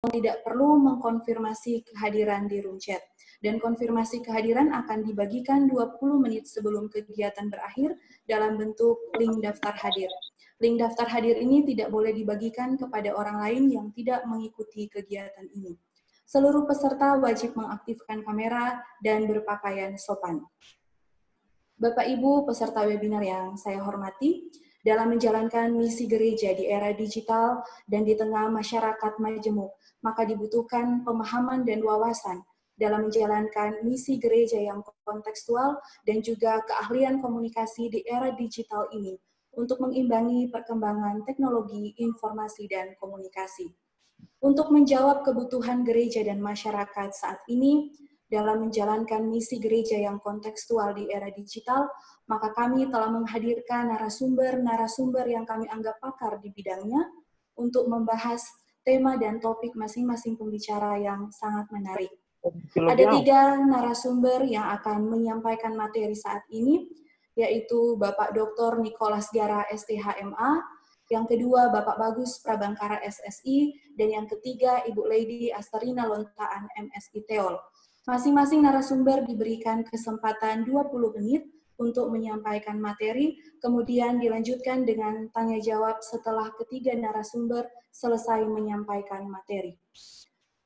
tidak perlu mengkonfirmasi kehadiran di room chat. Dan konfirmasi kehadiran akan dibagikan 20 menit sebelum kegiatan berakhir dalam bentuk link daftar hadir. Link daftar hadir ini tidak boleh dibagikan kepada orang lain yang tidak mengikuti kegiatan ini. Seluruh peserta wajib mengaktifkan kamera dan berpakaian sopan. Bapak Ibu peserta webinar yang saya hormati, dalam menjalankan misi gereja di era digital dan di tengah masyarakat majemuk, maka dibutuhkan pemahaman dan wawasan dalam menjalankan misi gereja yang kontekstual dan juga keahlian komunikasi di era digital ini untuk mengimbangi perkembangan teknologi, informasi, dan komunikasi. Untuk menjawab kebutuhan gereja dan masyarakat saat ini, dalam menjalankan misi gereja yang kontekstual di era digital, maka kami telah menghadirkan narasumber-narasumber yang kami anggap pakar di bidangnya untuk membahas tema dan topik masing-masing pembicara yang sangat menarik. Ada 3 narasumber yang akan menyampaikan materi saat ini, yaitu Bapak Dr. Nicholas Gara, STHMA, yang kedua Bapak Bagus Prabangkara, SSI, dan yang ketiga Ibu Lady Astarina Lontaan, MSI Teol. Masing-masing narasumber diberikan kesempatan 20 menit untuk menyampaikan materi, kemudian dilanjutkan dengan tanya jawab setelah ketiga narasumber selesai menyampaikan materi.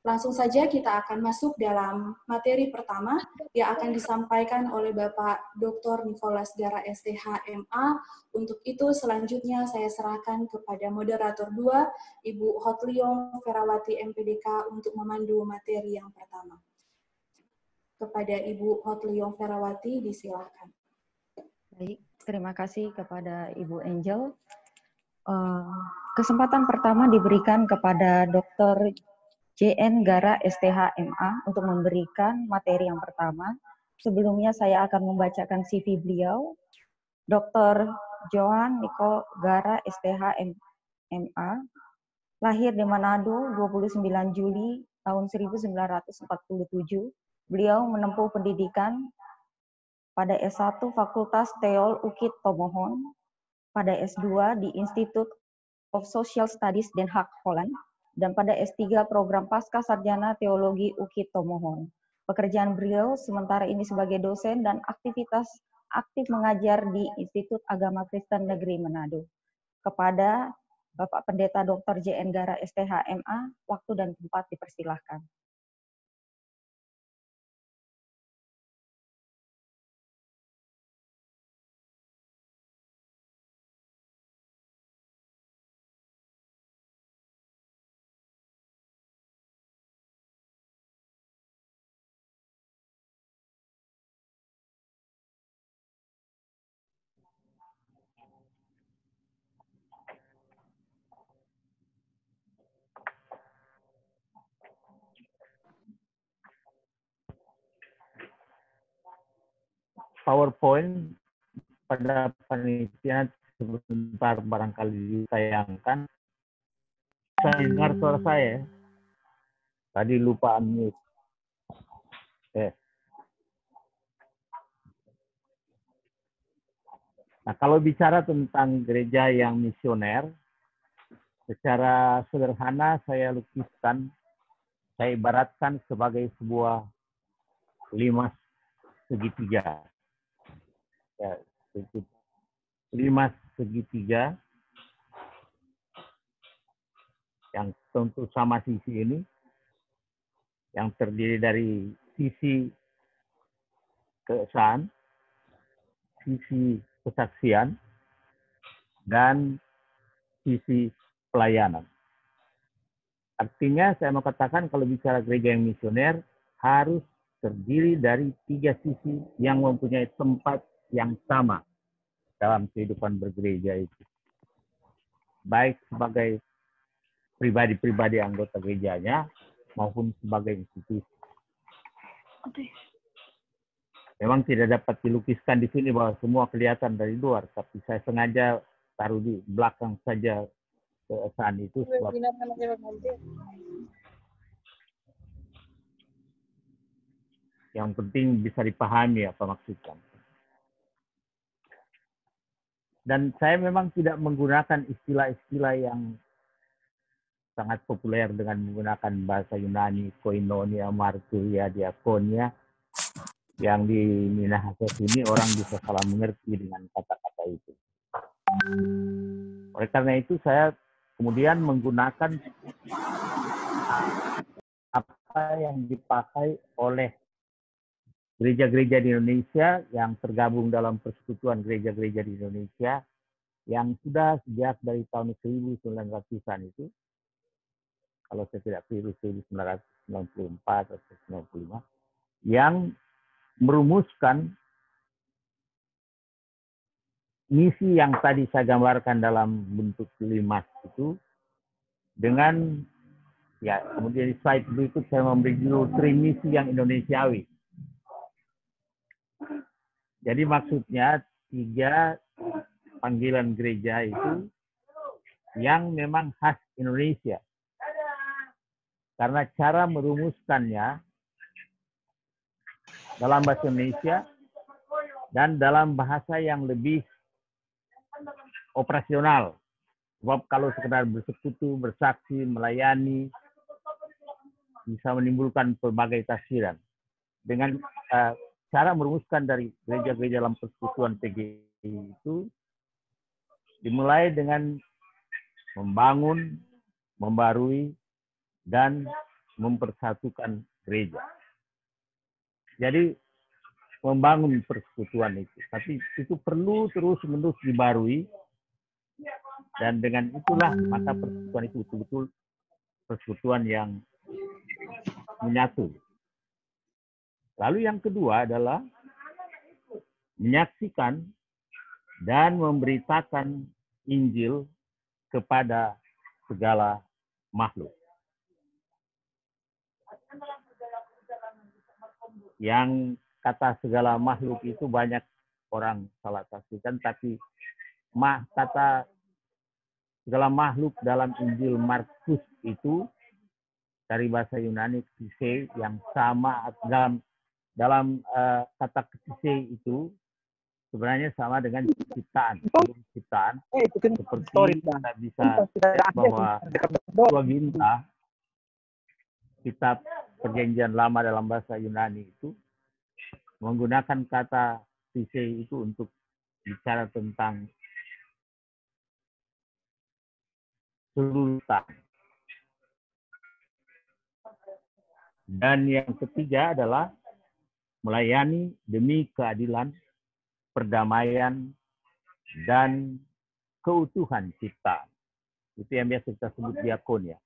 Langsung saja kita akan masuk dalam materi pertama yang akan disampaikan oleh Bapak Dr. Nicholas Gara, STHMA. Untuk itu selanjutnya saya serahkan kepada moderator 2, Ibu Hotliong Ferawati, MPDK, untuk memandu materi yang pertama. Kepada Ibu Hotliong Ferawati, disilakan. Baik, terima kasih kepada Ibu Angel. Kesempatan pertama diberikan kepada Dr. JN Gara, STHMA, untuk memberikan materi yang pertama. Sebelumnya saya akan membacakan CV beliau. Dr. Johan Nicole Gara, STHMA, lahir di Manado 29 Juli tahun 1947. Beliau menempuh pendidikan pada S1 Fakultas Teol UKIT Tomohon, pada S2 di Institute of Social Studies Den Haag, Holland, dan pada S3 program Pasca Sarjana Teologi UKIT Tomohon. Pekerjaan beliau sementara ini sebagai dosen dan aktif mengajar di Institut Agama Kristen Negeri Manado. Kepada Bapak Pendeta Dr. JN Gara, STHMA, waktu dan tempat dipersilahkan. PowerPoint pada panitia sebentar barangkali ditayangkan. Saya dengar suara saya. Tadi lupa unmute. Nah, kalau bicara tentang gereja yang misioner, secara sederhana saya lukiskan, saya ibaratkan sebagai sebuah 5 segitiga. Ya, 5 segitiga yang tentu sama sisi ini, yang terdiri dari sisi keesaan, sisi kesaksian, dan sisi pelayanan. Artinya saya mau katakan kalau bicara gereja yang misioner harus terdiri dari 3 sisi yang mempunyai tempat yang sama dalam kehidupan bergereja itu. Baik sebagai pribadi-pribadi anggota gerejanya maupun sebagai institusi. Memang tidak dapat dilukiskan di sini bahwa semua kelihatan dari luar, tapi saya sengaja taruh di belakang saja keesaan itu sebab yang penting bisa dipahami apa maksudnya. Dan saya memang tidak menggunakan istilah-istilah yang sangat populer dengan menggunakan bahasa Yunani, koinonia, marturia, diakonia, yang di Minahasa sini orang bisa salah mengerti dengan kata-kata itu. Oleh karena itu saya kemudian menggunakan apa yang dipakai oleh gereja-gereja di Indonesia yang tergabung dalam Persekutuan Gereja-Gereja di Indonesia yang sudah sejak dari tahun 1900-an itu, kalau saya tidak keliru 1994 atau 1995, yang merumuskan misi yang tadi saya gambarkan dalam bentuk limas itu dengan, ya kemudian di slide berikut saya memberi judul Trimisi yang Indonesiawi. Jadi maksudnya 3 panggilan gereja itu yang memang khas Indonesia. Karena cara merumuskannya dalam bahasa Indonesia dan dalam bahasa yang lebih operasional. Sebab kalau sekedar bersekutu, bersaksi, melayani, bisa menimbulkan berbagai tafsiran. Dengan cara merumuskan dari gereja-gereja dalam persekutuan PGI itu, dimulai dengan membangun, membarui, dan mempersatukan gereja. Jadi membangun persekutuan itu. Tapi itu perlu terus-menerus dibarui. Dan dengan itulah maka persekutuan itu betul-betul persekutuan yang menyatu. Lalu yang kedua adalah menyaksikan dan memberitakan Injil kepada segala makhluk. Yang kata segala makhluk itu banyak orang salah tafsirkan, tapi kata segala makhluk dalam Injil Markus itu dari bahasa Yunani ktise, yang sama dalam kata ktise itu sebenarnya sama dengan ciptaan. Ciptaan seperti kita bisa lihat bahwa Septuaginta, kitab Perjanjian Lama dalam bahasa Yunani itu menggunakan kata ktise itu untuk bicara tentang keseluruhan. Dan yang ketiga adalah melayani demi keadilan, perdamaian, dan keutuhan ciptaan. Itu yang biasa kita sebut diakonia.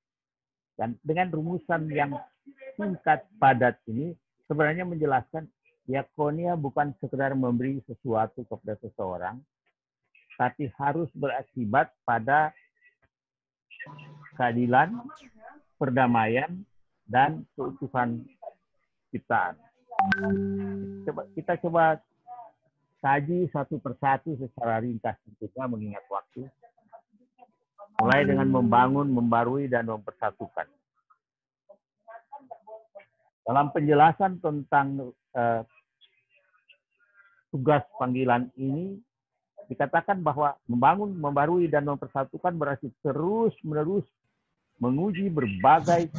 Dan dengan rumusan yang singkat padat ini sebenarnya menjelaskan diakonia bukan sekedar memberi sesuatu kepada seseorang, tapi harus berakibat pada keadilan, perdamaian, dan keutuhan ciptaan. Kita coba kaji satu persatu secara ringkas tentunya mengingat waktu. Mulai dengan membangun, membarui, dan mempersatukan. Dalam penjelasan tentang tugas panggilan ini, dikatakan bahwa membangun, membarui, dan mempersatukan berarti terus-menerus menguji berbagai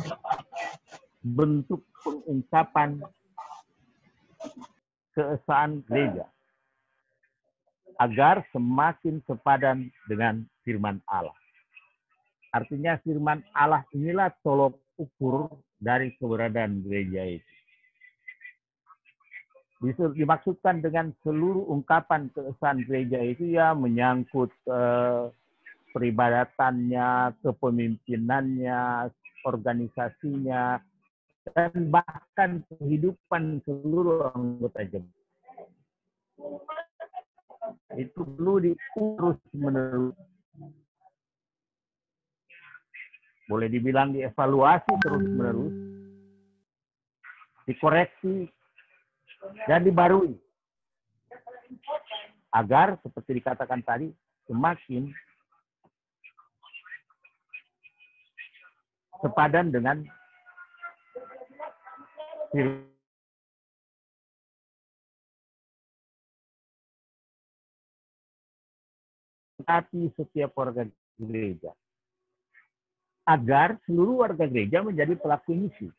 bentuk pengungkapan keesaan gereja agar semakin sepadan dengan firman Allah. Artinya firman Allah inilah tolok ukur dari keberadaan gereja itu. Dimaksudkan dengan seluruh ungkapan keesaan gereja itu ya menyangkut peribadatannya, kepemimpinannya, organisasinya, dan bahkan kehidupan seluruh anggota jemaat. Itu perlu diurus menerus. Boleh dibilang dievaluasi terus-menerus, dikoreksi, dan dibarui. Agar, seperti dikatakan tadi, semakin sepadan dengan hati setiap warga gereja. agar seluruh warga gereja menjadi pelaku misi.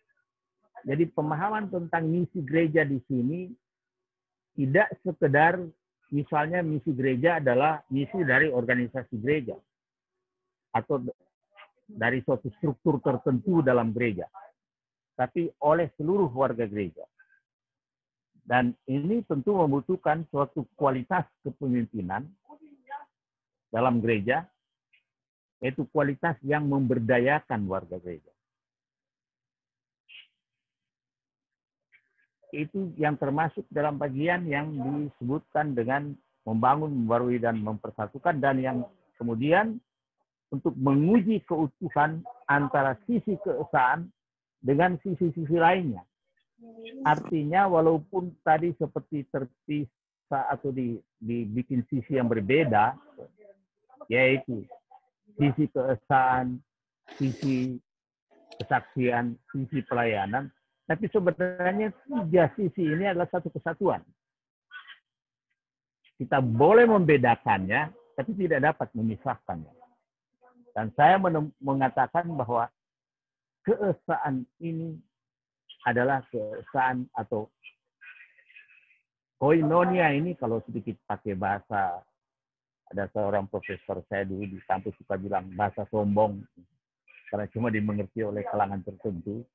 Jadi pemahaman tentang misi gereja di sini tidak sekedar misalnya misi gereja adalah misi dari organisasi gereja atau dari suatu struktur tertentu dalam gereja, tapi oleh seluruh warga gereja. Dan ini tentu membutuhkan suatu kualitas kepemimpinan dalam gereja, yaitu kualitas yang memberdayakan warga gereja. Itu yang termasuk dalam bagian yang disebutkan dengan membangun, membarui, dan mempersatukan, dan yang kemudian untuk menguji keutuhan antara sisi keesaan dengan sisi-sisi lainnya. Artinya walaupun tadi seperti terpisah atau dibikin sisi yang berbeda, yaitu sisi keesaan, sisi kesaksian, sisi pelayanan, tapi sebenarnya tiga sisi ini adalah satu kesatuan. Kita boleh membedakannya, tapi tidak dapat memisahkannya. Dan saya mengatakan bahwa keesaan ini adalah keesaan atau koinonia ini, kalau sedikit pakai bahasa, ada seorang profesor saya dulu di kampus suka bilang bahasa sombong, karena cuma dimengerti oleh kalangan tertentu.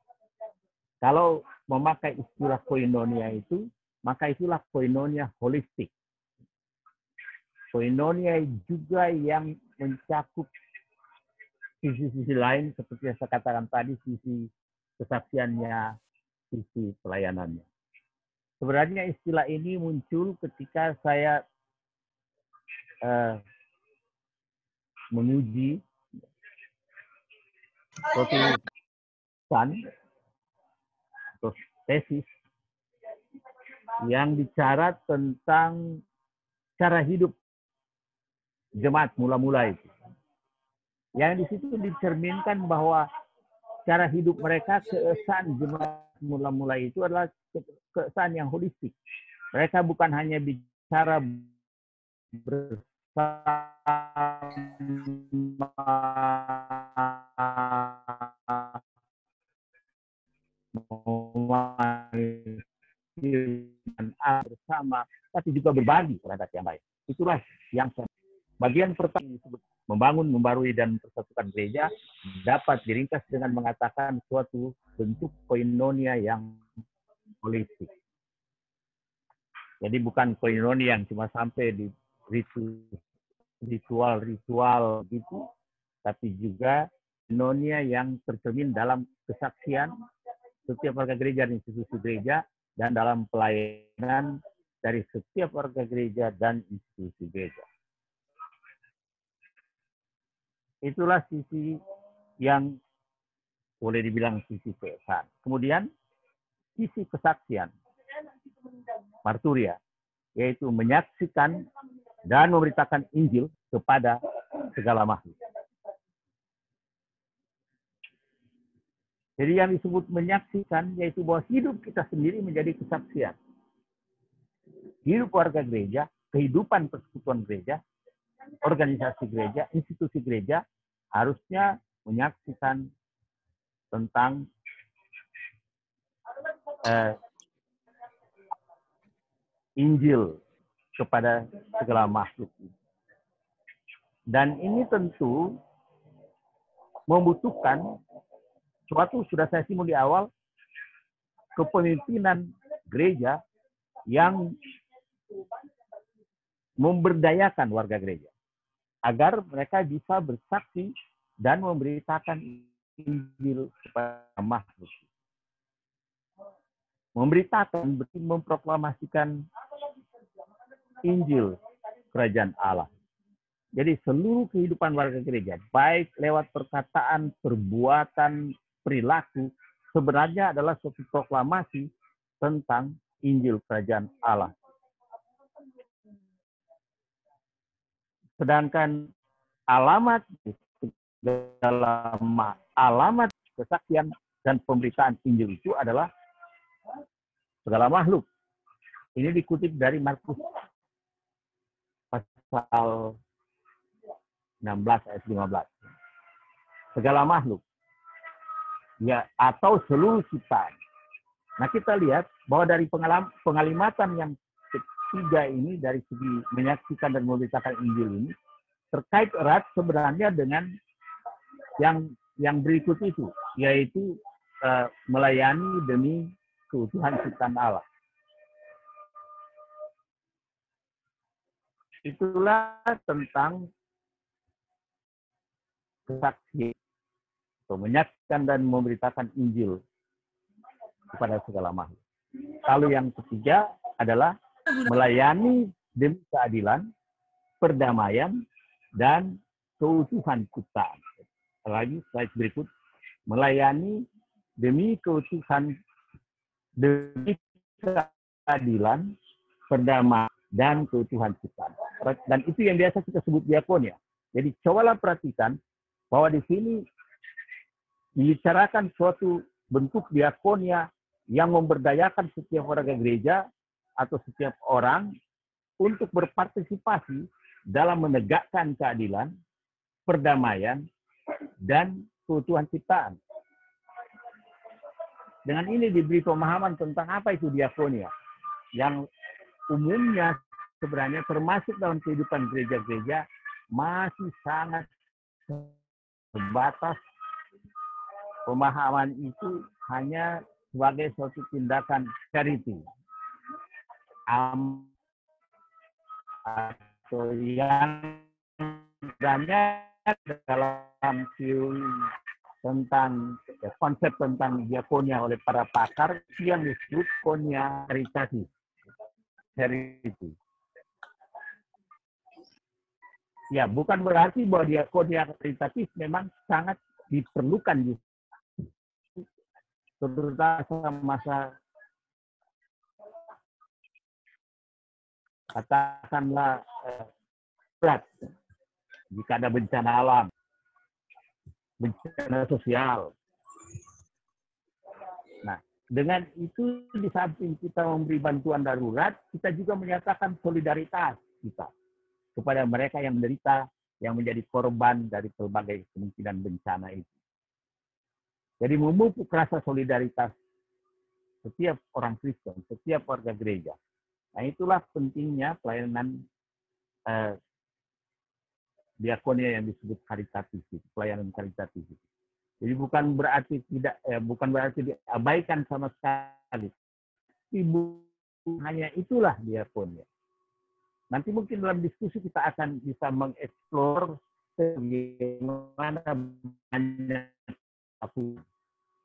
Kalau memakai istilah koinonia itu, maka itulah koinonia holistik. Koinonia juga yang mencakup sisi-sisi lain, seperti yang saya katakan tadi, sisi kesaksiannya, sisi pelayanannya. Sebenarnya istilah ini muncul ketika saya menguji suatu tesis yang bicara tentang cara hidup jemaat mula-mula itu. Yang di situ dicerminkan bahwa cara hidup mereka, keesaan jemaat mula-mula itu adalah keesaan yang holistik. Mereka bukan hanya bicara bersama, tapi juga berbagi terhadap yang lain. Itulah yang bagian pertama disebut membangun, membarui, dan mempersatukan gereja dapat diringkas dengan mengatakan suatu bentuk koinonia yang holistik. Jadi bukan koinonia yang cuma sampai di ritual-ritual gitu, tapi juga koinonia yang tercermin dalam kesaksian setiap warga gereja dan institusi gereja, dan dalam pelayanan dari setiap warga gereja dan institusi gereja. Itulah sisi yang boleh dibilang sisi keesaan. Kemudian sisi kesaksian, marturia, yaitu menyaksikan dan memberitakan Injil kepada segala makhluk. Jadi yang disebut menyaksikan yaitu bahwa hidup kita sendiri menjadi kesaksian. Hidup warga gereja, kehidupan persekutuan gereja, organisasi gereja, institusi gereja harusnya menyaksikan tentang Injil kepada segala makhluk. Dan ini tentu membutuhkan suatu, sudah saya singgung di awal, kepemimpinan gereja yang memberdayakan warga gereja agar mereka bisa bersaksi dan memberitakan Injil kepada makhluk. Memberitakan berarti memproklamasikan Injil kerajaan Allah. Jadi seluruh kehidupan warga gereja, baik lewat perkataan, perbuatan, perilaku, sebenarnya adalah suatu proklamasi tentang Injil kerajaan Allah. Sedangkan alamat dalam alamat kesaksian dan pemberitaan Injil itu adalah segala makhluk. Ini dikutip dari Markus pasal 16 ayat 15. segala makhluk, ya, atau seluruh ciptaan. Nah, kita lihat bahwa dari pengalimatan yang ketiga ini, dari segi menyaksikan dan memberitakan Injil ini, terkait erat sebenarnya dengan yang berikut itu, yaitu melayani demi keutuhan ciptaan Allah. Itulah tentang kesaksian atau menyaksikan dan memberitakan Injil kepada segala makhluk. Lalu yang ketiga adalah melayani demi keadilan, perdamaian, dan keutuhan ciptaan. Lagi slide berikut, melayani demi keutuhan, demi keadilan, perdamaian, dan keutuhan ciptaan. Dan itu yang biasa kita sebut diakonia. Jadi cobalah perhatikan bahwa di sini dibicarakan suatu bentuk diakonia yang memberdayakan setiap warga gereja atau setiap orang untuk berpartisipasi dalam menegakkan keadilan, perdamaian, dan keutuhan ciptaan. Dengan ini diberi pemahaman tentang apa itu diakonia, yang umumnya sebenarnya termasuk dalam kehidupan gereja-gereja masih sangat terbatas. Pemahaman itu hanya sebagai suatu tindakan charity atau yang sebenarnya dalam teori tentang konsep tentang diakonia oleh para pakar yang disebut konia karitatif. Ya, bukan berarti bahwa diakonia karitatif memang sangat diperlukan, terutama masa katakanlah berat, jika ada bencana alam, bencana sosial. Nah, dengan itu di samping kita memberi bantuan darurat, kita juga menyatakan solidaritas kita kepada mereka yang menderita, yang menjadi korban dari berbagai kemungkinan bencana itu. Jadi memupuk rasa solidaritas setiap orang Kristen, setiap warga gereja. Nah, itulah pentingnya pelayanan diakonia yang disebut karitatif, pelayanan karitatif. Jadi bukan berarti diabaikan sama sekali. Ibu hanya itulah diakonia. Nanti mungkin dalam diskusi kita akan bisa mengeksplor bagaimana banyak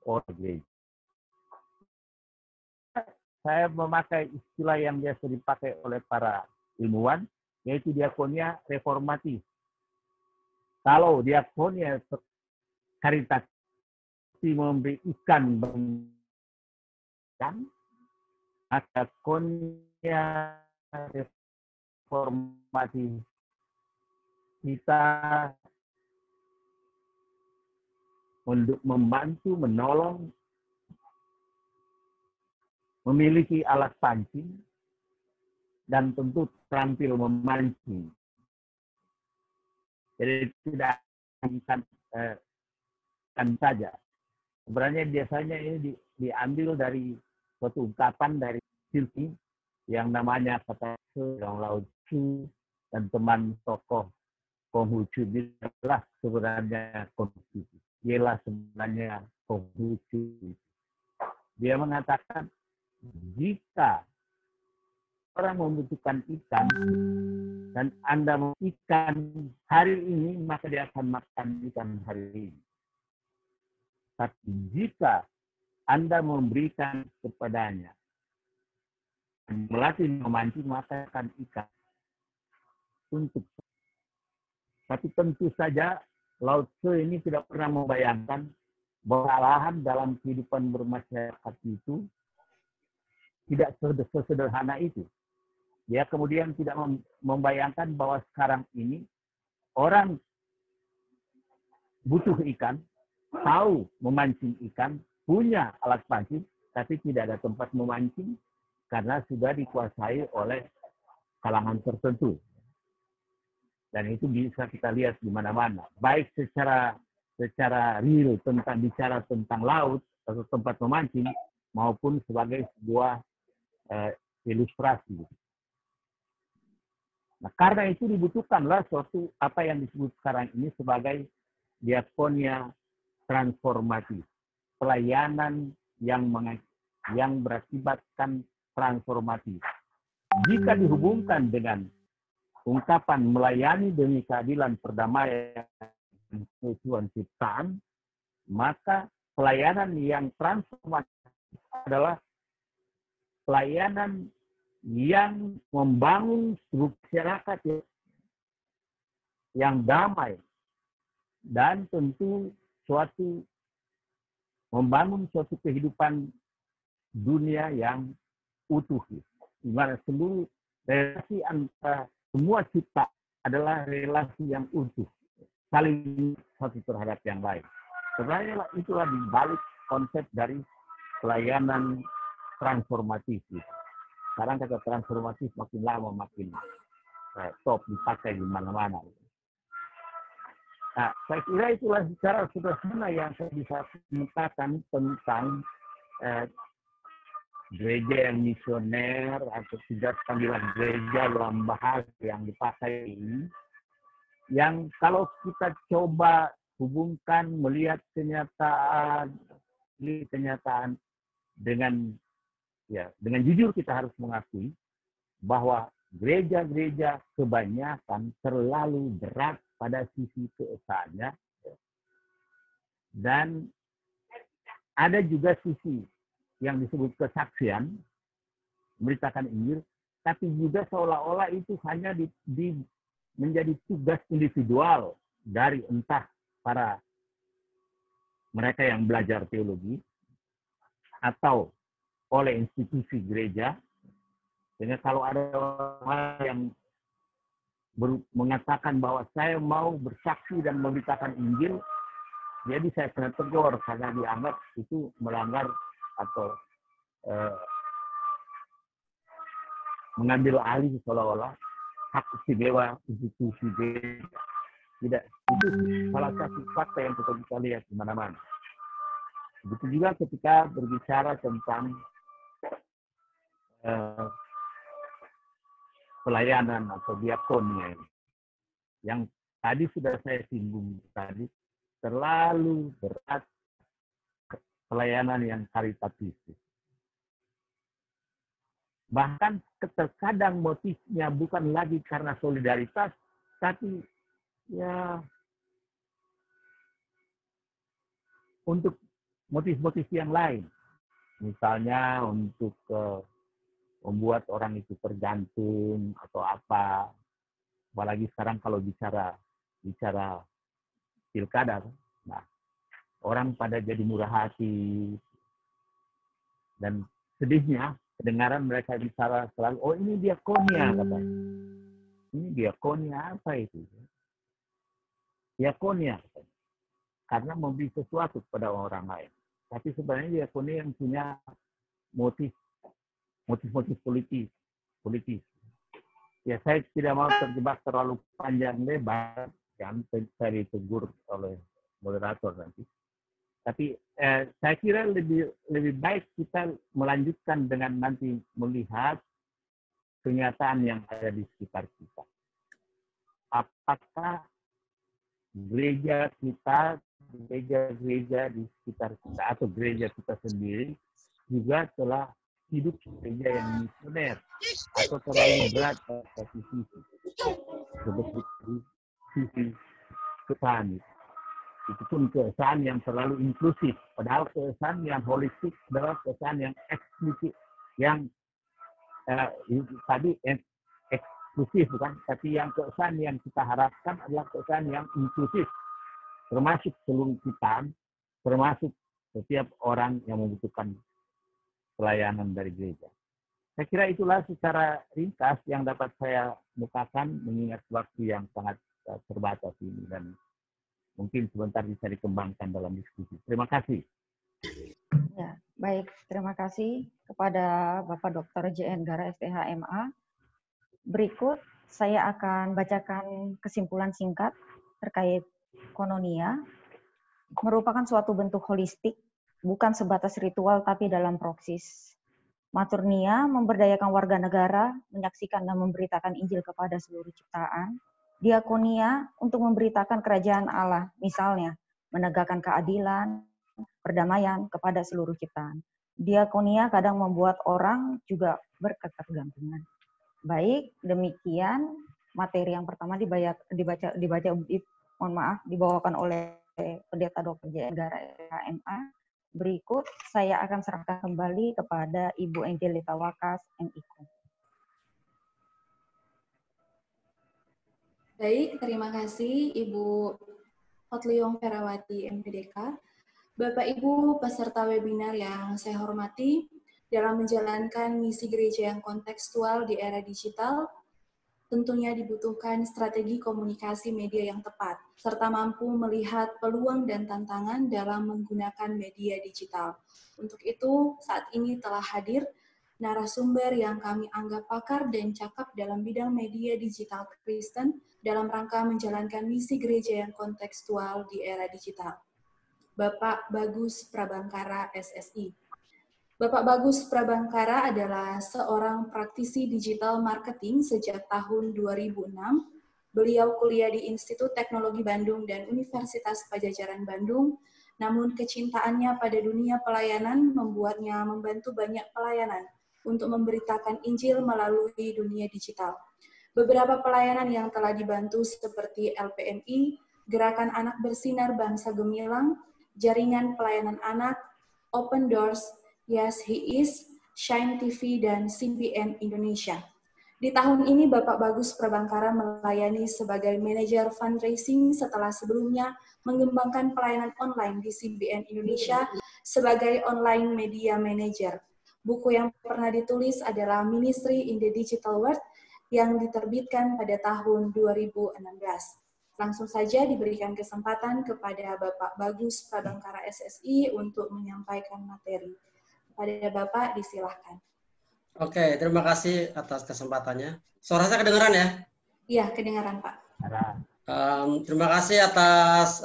orang gereja. Saya memakai istilah yang biasa dipakai oleh para ilmuwan, yaitu diakonia reformatif. Kalau diakonia karitatif memberi ikan, maka diakonia reformatif kita untuk membantu, menolong, memiliki alat pancing, dan tentu terampil memancing. Jadi tidak kan saja. Sebenarnya biasanya ini diambil dari suatu ungkapan dari Silvi yang namanya kata Lao Tzu dan teman tokoh Konghucu. Itulah sebenarnya Konghucu. Ialah sebenarnya Konghucu. Dia mengatakan, jika orang membutuhkan ikan dan Anda mau ikan hari ini, maka dia akan makan ikan hari ini. Tapi jika Anda memberikan kepadanya, melatih memancing, maka akan ikan untuk. Tapi tentu saja Lao Tzu ini tidak pernah membayangkan bahwa lahan dalam kehidupan bermasyarakat itu tidak sesederhana itu. Dia kemudian tidak membayangkan bahwa sekarang ini orang butuh ikan, tahu memancing ikan, punya alat pancing, tapi tidak ada tempat memancing karena sudah dikuasai oleh kalangan tertentu. Dan itu bisa kita lihat di mana-mana, baik secara secara real tentang bicara tentang laut atau tempat memancing maupun sebagai sebuah ilustrasi. Nah, karena itu dibutuhkanlah suatu apa yang disebut sekarang ini sebagai diakonia transformatif, pelayanan yang berakibatkan transformatif. Jika dihubungkan dengan ungkapan melayani demi keadilan, perdamaian, dan ketuhanan ciptaan, maka pelayanan yang transformatif adalah pelayanan yang membangun masyarakat yang damai dan tentu membangun suatu kehidupan dunia yang utuh. Di mana seluruh relasi antara semua cipta adalah relasi yang utuh, saling satu terhadap yang lain. Sebenarnya itulah di balik konsep dari pelayanan transformatif. Sekarang kata transformatif makin lama makin top dipakai di mana-mana. Nah, saya kira itulah secara sederhana yang saya bisa mengatakan tentang gereja yang misioner atau tidak panggilan gereja dalam bahasa yang dipakai ini, yang kalau kita coba hubungkan melihat kenyataan dengan jujur kita harus mengakui bahwa gereja-gereja kebanyakan terlalu berat pada sisi keesaannya, dan ada juga sisi yang disebut kesaksian, memberitakan Injil, tapi juga seolah-olah itu hanya menjadi tugas individual dari entah para mereka yang belajar teologi atau oleh institusi gereja. Sehingga kalau ada orang yang mengatakan bahwa saya mau bersaksi dan memberitakan Injil, jadi saya kena tegur karena dianggap itu melanggar atau mengambil alih seolah-olah hak istimewa institusi gereja. Tidak, itu salah satu fakta yang kita bisa lihat di mana-mana. Begitu juga ketika berbicara tentang pelayanan atau diakonia yang tadi sudah saya singgung tadi, terlalu berat pelayanan yang karitatif. Bahkan terkadang motifnya bukan lagi karena solidaritas, tapi ya untuk motif-motif yang lain. Misalnya untuk membuat orang itu tergantung atau apa. Apalagi sekarang kalau bicara pilkada, nah, orang pada jadi murah hati. Dan sedihnya, kedengaran mereka bicara selalu, oh ini diakonia, katanya. Ini diakonia apa itu? Diakonia, katanya. Karena memberi sesuatu kepada orang lain. Tapi sebenarnya diakonia yang punya motif politis. Ya, saya tidak mau terjebak terlalu panjang lebar, kan saya ditegur oleh moderator nanti. Tapi saya kira lebih baik kita melanjutkan dengan nanti melihat kenyataan yang ada di sekitar kita. Apakah gereja di sekitar kita atau gereja kita sendiri juga telah hidup gereja yang misioner atau terlalu berat pada sisi kesan. Itu pun kesan yang terlalu inklusif, padahal kesan yang holistik adalah kesan yang eksklusif, yang tadi eksklusif bukan, tapi yang kesan yang kita harapkan adalah kesan yang inklusif, termasuk seluruh kita, termasuk setiap orang yang membutuhkan pelayanan dari gereja. Saya kira itulah secara ringkas yang dapat saya mukakan mengingat waktu yang sangat terbatas ini, dan mungkin sebentar bisa dikembangkan dalam diskusi. Terima kasih. Ya, baik. Terima kasih kepada Bapak Dr. J.N. Gara, STH, MA. Berikut saya akan bacakan kesimpulan singkat terkait kononia. merupakan suatu bentuk holistik, bukan sebatas ritual tapi dalam proksis. Maturnia memberdayakan warga negara, menyaksikan dan memberitakan Injil kepada seluruh ciptaan. Diakonia untuk memberitakan kerajaan Allah, misalnya menegakkan keadilan, perdamaian kepada seluruh ciptaan. Diakonia kadang membuat orang juga berketergantungan. Baik, demikian materi yang pertama dibawakan oleh Pendeta Dr. J.N. Gara MA. Berikut saya akan serahkan kembali kepada Ibu Angelita Wakas, MIKO. Baik, terima kasih Ibu Hotliong Ferawati, MPDK. Bapak Ibu peserta webinar yang saya hormati, dalam menjalankan misi gereja yang kontekstual di era digital, tentunya dibutuhkan strategi komunikasi media yang tepat, serta mampu melihat peluang dan tantangan dalam menggunakan media digital. Untuk itu, saat ini telah hadir narasumber yang kami anggap pakar dan cakap dalam bidang media digital Kristen dalam rangka menjalankan misi gereja yang kontekstual di era digital. Bapak Bagus Prabangkara, SSI. Bapak Bagus Prabangkara adalah seorang praktisi digital marketing sejak tahun 2006. Beliau kuliah di Institut Teknologi Bandung dan Universitas Padjadjaran Bandung, namun kecintaannya pada dunia pelayanan membuatnya membantu banyak pelayanan untuk memberitakan Injil melalui dunia digital. Beberapa pelayanan yang telah dibantu seperti LPMI, Gerakan Anak Bersinar Bangsa Gemilang, Jaringan Pelayanan Anak, Open Doors, Yes He Is, Shine TV, dan CBN Indonesia. Di tahun ini Bapak Bagus Prabangkara melayani sebagai manajer fundraising setelah sebelumnya mengembangkan pelayanan online di CBN Indonesia sebagai online media manager. Buku yang pernah ditulis adalah Ministry in the Digital World yang diterbitkan pada tahun 2016. Langsung saja diberikan kesempatan kepada Bapak Bagus Prabangkara SSI untuk menyampaikan materi. Kepada Bapak, disilahkan. Oke, terima kasih atas kesempatannya. Suara saya kedengaran ya? Iya, kedengaran Pak. Terima kasih atas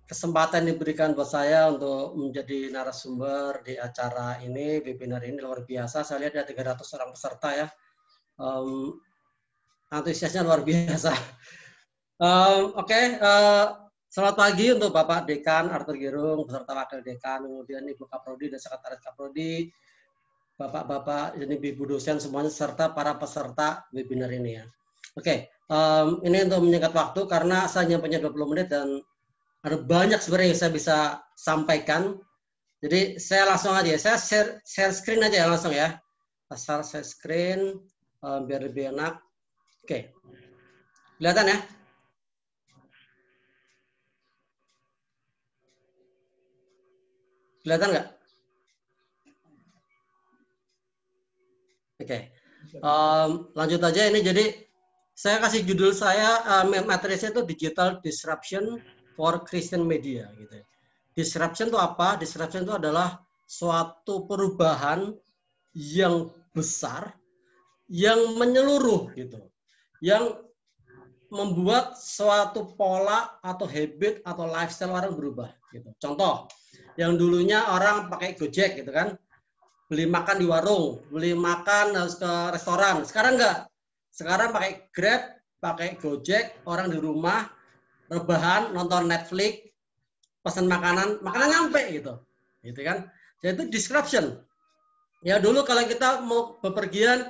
kesempatan diberikan buat saya untuk menjadi narasumber di acara ini, webinar ini luar biasa. Saya lihat ada 300 orang peserta ya. Antusiasnya luar biasa. Selamat pagi untuk Bapak Dekan Arthur Girung, beserta Wakil Dekan, kemudian Ibu Kaprodi dan Sekretaris Kaprodi, Bapak-Bapak dan Ibu dosen semuanya, serta para peserta webinar ini ya. Ini untuk menyingkat waktu karena saya hanya punya 20 menit dan ada banyak sebenarnya yang saya bisa sampaikan. Jadi saya langsung aja, saya share screen aja ya langsung ya. Asal share screen biar lebih enak. Oke. Kelihatan ya? Kelihatan nggak? Oke. Lanjut aja ini. Jadi saya kasih judul saya, materi saya itu Digital Disruption for Christian Media. Gitu. Disruption itu apa? Disruption itu adalah suatu perubahan yang besar, yang menyeluruh gitu. Yang membuat suatu pola atau habit atau lifestyle orang berubah gitu. Contoh, yang dulunya orang pakai Gojek gitu kan, beli makan di warung, beli makan harus ke restoran. Sekarang enggak. Sekarang pakai Grab, pakai Gojek, orang di rumah rebahan, nonton Netflix, pesan makanan nyampe gitu. Gitu kan. Jadi itu disruption. Ya dulu kalau kita mau bepergian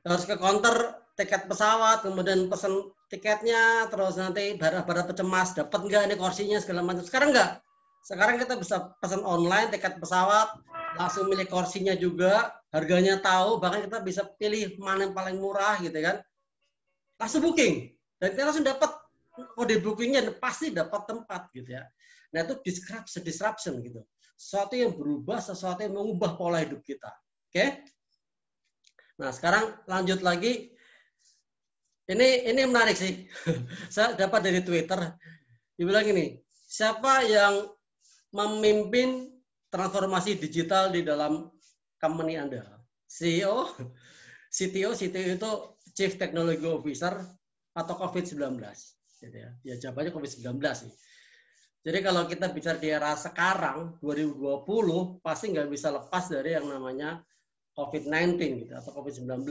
harus ke counter tiket pesawat, kemudian pesan tiketnya, terus nanti barang-barang pencemas, dapat nggak ini kursinya, segala macam. Sekarang nggak. Sekarang kita bisa pesan online tiket pesawat, langsung milih kursinya juga, harganya tahu, bahkan kita bisa pilih mana yang paling murah gitu kan. Langsung booking. Dan kita langsung dapat kode bookingnya, pasti dapat tempat gitu ya. Nah itu disruption gitu. Sesuatu yang berubah, sesuatu yang mengubah pola hidup kita. Oke? Nah sekarang lanjut lagi. Ini menarik sih. Saya dapat dari Twitter. Dibilang ini, siapa yang memimpin transformasi digital di dalam company Anda? CEO, CTO itu Chief Technology Officer atau COVID-19. Gitu ya. Ya jawabannya COVID-19 sih. Jadi kalau kita bicara di era sekarang, 2020, pasti nggak bisa lepas dari yang namanya COVID-19 gitu, atau COVID-19.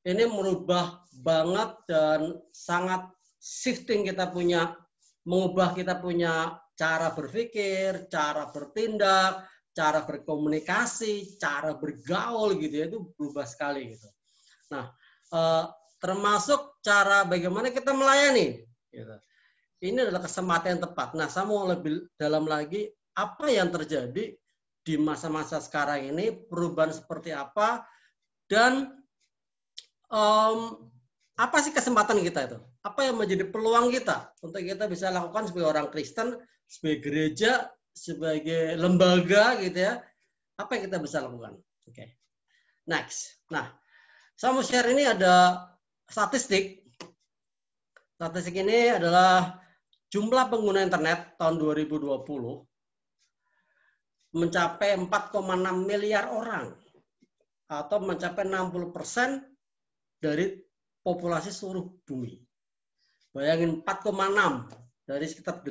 Ini merubah banget dan sangat shifting kita punya, mengubah kita punya cara berpikir, cara bertindak, cara berkomunikasi, cara bergaul gitu ya, itu berubah sekali gitu. Nah, termasuk cara bagaimana kita melayani gitu. Ini adalah kesempatan yang tepat. Nah, saya mau lebih dalam lagi, apa yang terjadi di masa-masa sekarang ini, perubahan seperti apa, dan apa sih kesempatan kita itu? Apa yang menjadi peluang kita untuk kita bisa lakukan sebagai orang Kristen, sebagai gereja, sebagai lembaga gitu ya? Apa yang kita bisa lakukan? Oke. Next. Nah, saya mau share ini ada statistik. Statistik ini adalah jumlah pengguna internet tahun 2020 mencapai 4,6 miliar orang atau mencapai 60% dari populasi seluruh bumi. Bayangin 4,6 dari sekitar 7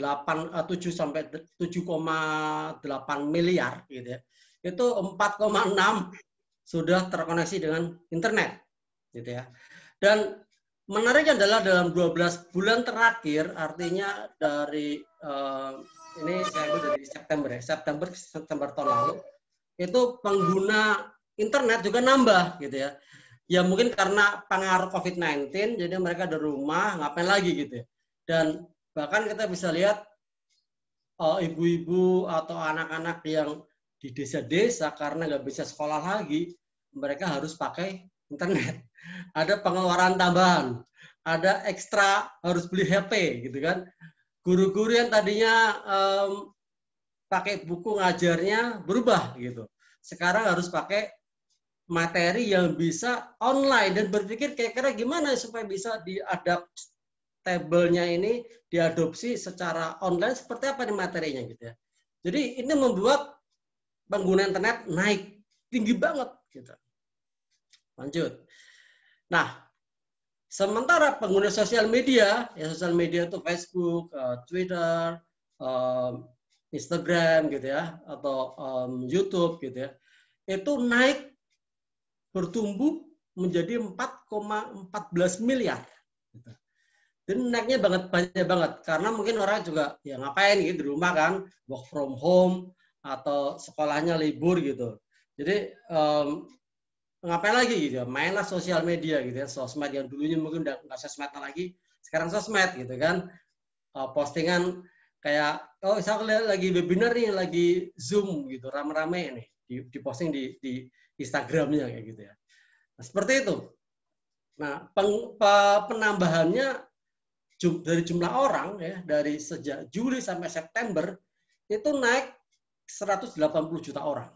sampai 7,8 miliar gitu ya. Itu 4,6 sudah terkoneksi dengan internet gitu ya. Dan menariknya adalah dalam 12 bulan terakhir, artinya dari ini saya ambil dari September ya, September tahun lalu, itu pengguna internet juga nambah gitu ya. Ya mungkin karena pengaruh COVID-19, jadi mereka di rumah ngapain lagi gitu ya. Dan bahkan kita bisa lihat ibu-ibu atau anak-anak yang di desa-desa karena nggak bisa sekolah lagi, mereka harus pakai internet. Ada pengeluaran tambahan, ada ekstra harus beli HP gitu kan. Guru-guru yang tadinya pakai buku ngajarnya berubah gitu. Sekarang harus pakai materi yang bisa online dan berpikir kira-kira gimana supaya bisa diadaptable-nya ini diadopsi secara online, seperti apa nih materinya gitu ya. Jadi ini membuat pengguna internet naik tinggi banget gitu. Lanjut. Nah, sementara pengguna sosial media, ya sosial media itu Facebook, Twitter, Instagram gitu ya, atau YouTube gitu ya, itu naik bertumbuh menjadi 4,14 miliar. Dan naiknya banyak banget karena mungkin orang juga ya ngapain gitu di rumah kan, work from home atau sekolahnya libur gitu. Jadi ngapain lagi gitu, mainlah sosial media gitu ya, sosmed yang dulunya mungkin udah nggak sosmed lagi, sekarang sosmed gitu kan, postingan kayak saya lihat lagi webinar nih, lagi Zoom gitu, rame-rame nih, diposting di Instagramnya kayak gitu ya. Nah, seperti itu. Nah, penambahannya dari jumlah orang ya, dari sejak Juli sampai September itu naik 180 juta orang.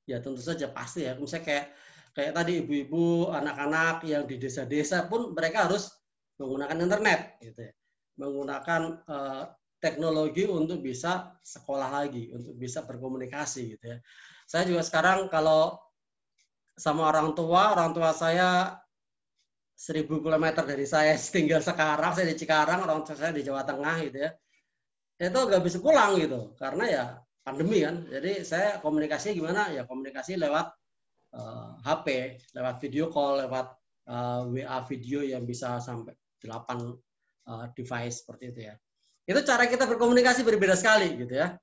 Ya tentu saja pasti ya. Misalnya kayak tadi ibu-ibu, anak-anak yang di desa-desa pun mereka harus menggunakan internet gitu ya. Menggunakan teknologi untuk bisa sekolah lagi, untuk bisa berkomunikasi gitu ya. Saya juga sekarang kalau sama orang tua saya 1000 km dari saya tinggal sekarang, saya di Cikarang, orang tua saya di Jawa Tengah gitu ya. Itu nggak bisa pulang gitu, karena ya pandemi kan. Jadi saya komunikasi gimana? Ya komunikasi lewat HP, lewat video call, lewat WA video yang bisa sampai 8 device seperti itu ya. Itu cara kita berkomunikasi berbeda sekali gitu ya.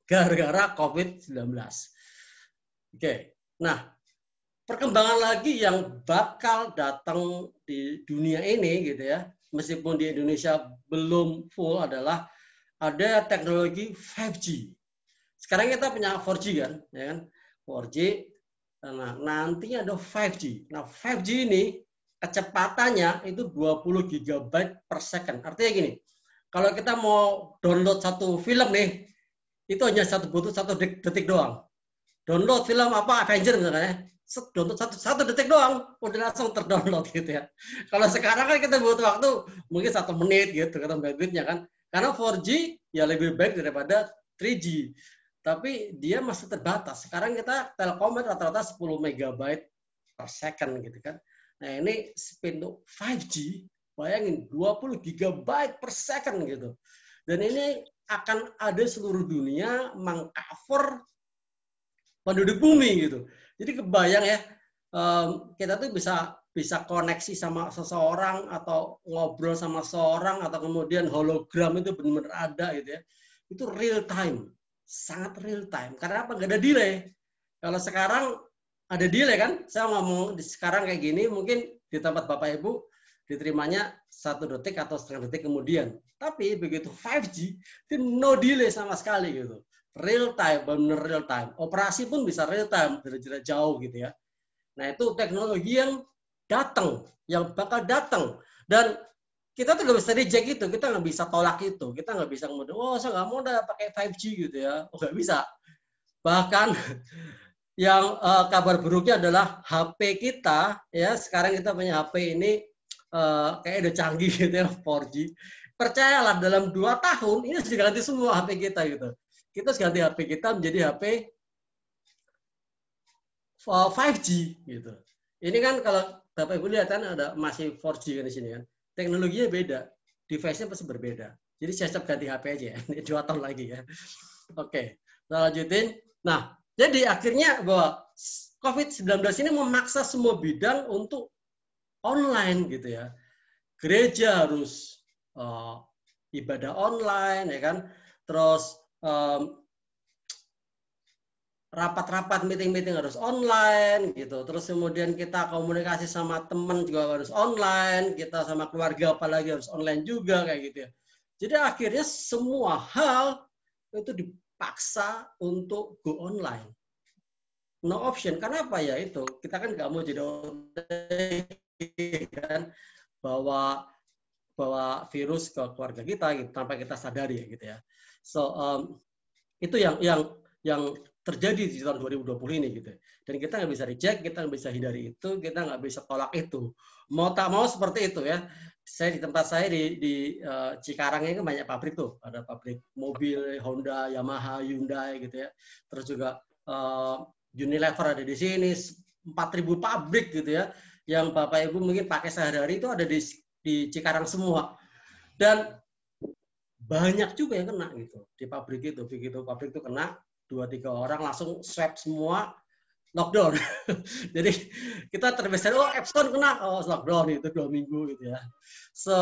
Gara-gara COVID-19. Oke. Nah, perkembangan lagi yang bakal datang di dunia ini gitu ya, meskipun di Indonesia belum full, adalah ada teknologi 5G. Sekarang kita punya 4G kan, ya kan? 4G. Nah, nantinya ada 5G. Nah, 5G ini kecepatannya itu 20 GB per second. Artinya gini, kalau kita mau download satu film nih, itu hanya butuh satu detik doang. Download film apa, Avenger misalnya, download satu detik doang, udah langsung terdownload gitu ya. Kalau sekarang kan kita butuh waktu mungkin 1 menit gitu, kata bandwidthnya kan. Karena 4G ya lebih baik daripada 3G. Tapi dia masih terbatas. Sekarang kita Telkomsel rata-rata 10 MB per second gitu kan. Nah ini speed 5G, bayangin 20 GB per second gitu. Dan ini akan ada seluruh dunia mengcover penduduk bumi gitu. Jadi kebayang ya, kita tuh bisa koneksi sama seseorang atau ngobrol sama seseorang atau kemudian hologram itu benar-benar ada gitu ya. Itu real time, sangat real time. Karena apa? Nggak ada delay. Kalau sekarang ada delay kan? Saya ngomong sekarang kayak gini, mungkin di tempat Bapak Ibu diterimanya 1 detik atau setengah detik kemudian. Tapi begitu 5G, itu no delay sama sekali gitu. Real time, benar real time. Operasi pun bisa real time dari jarak jauh gitu ya. Nah itu teknologi yang datang, yang bakal datang. Dan kita tuh nggak bisa reject itu, kita nggak bisa tolak itu. Kita nggak bisa kemudian, oh saya nggak mau udah pakai 5G gitu ya. Oh nggak bisa. Bahkan yang kabar buruknya adalah HP kita, ya sekarang kita punya HP ini kayak udah canggih gitu ya, 4G. Percayalah dalam 2 tahun ini sudah ganti semua HP kita gitu. Kita harus ganti HP kita menjadi HP 5G gitu. Ini kan kalau Bapak Ibu lihat kan ada masih 4G kan di sini kan. Teknologinya beda, device-nya pasti berbeda. Jadi siap-siap ganti HP aja ya. Ini 2 tahun lagi ya. Oke, kita lanjutin. Nah, jadi akhirnya bahwa COVID-19 ini memaksa semua bidang untuk online gitu ya. Gereja harus ibadah online ya kan. Terus rapat-rapat, meeting-meeting harus online gitu. Terus kemudian kita komunikasi sama teman juga harus online, kita sama keluarga apalagi harus online juga kayak gitu ya. Jadi akhirnya semua hal itu dipaksa untuk go online. No option. Karena apa ya itu? Kita kan nggak mau jadi kan bawa virus ke keluarga kita gitu, tanpa kita sadari gitu ya. So itu yang terjadi di tahun 2020 ini gitu. Dan kita nggak bisa reject, kita nggak bisa hindari itu, kita nggak bisa tolak itu. Mau tak mau seperti itu ya. Saya di tempat saya di Cikarang ini kan banyak pabrik tuh, ada pabrik mobil Honda, Yamaha, Hyundai gitu ya. Terus juga Unilever ada di sini, 4.000 pabrik gitu ya, yang Bapak Ibu mungkin pakai sehari-hari itu ada di Cikarang semua. Dan banyak juga yang kena gitu di pabrik itu. Begitu pabrik itu kena, 2-3 orang langsung swab semua, lockdown. Jadi kita terbiasa, oh Epson kena, oh lockdown itu 2 minggu gitu ya. So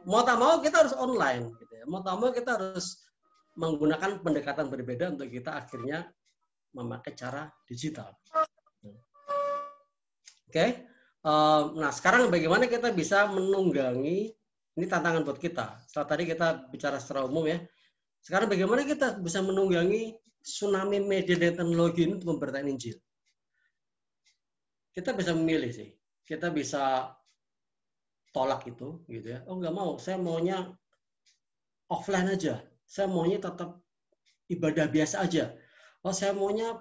mau tak mau kita harus online gitu ya. Mau tak mau kita harus menggunakan pendekatan berbeda untuk kita akhirnya memakai cara digital. Oke. Nah sekarang bagaimana kita bisa menunggangi, ini tantangan buat kita. Setelah tadi kita bicara secara umum ya. Sekarang bagaimana kita bisa menunggangi tsunami media dan teknologi ini untuk memberitakan Injil. Kita bisa memilih sih. Kita bisa tolak itu, gitu ya. Oh nggak mau, saya maunya offline aja. Saya maunya tetap ibadah biasa aja. Oh saya maunya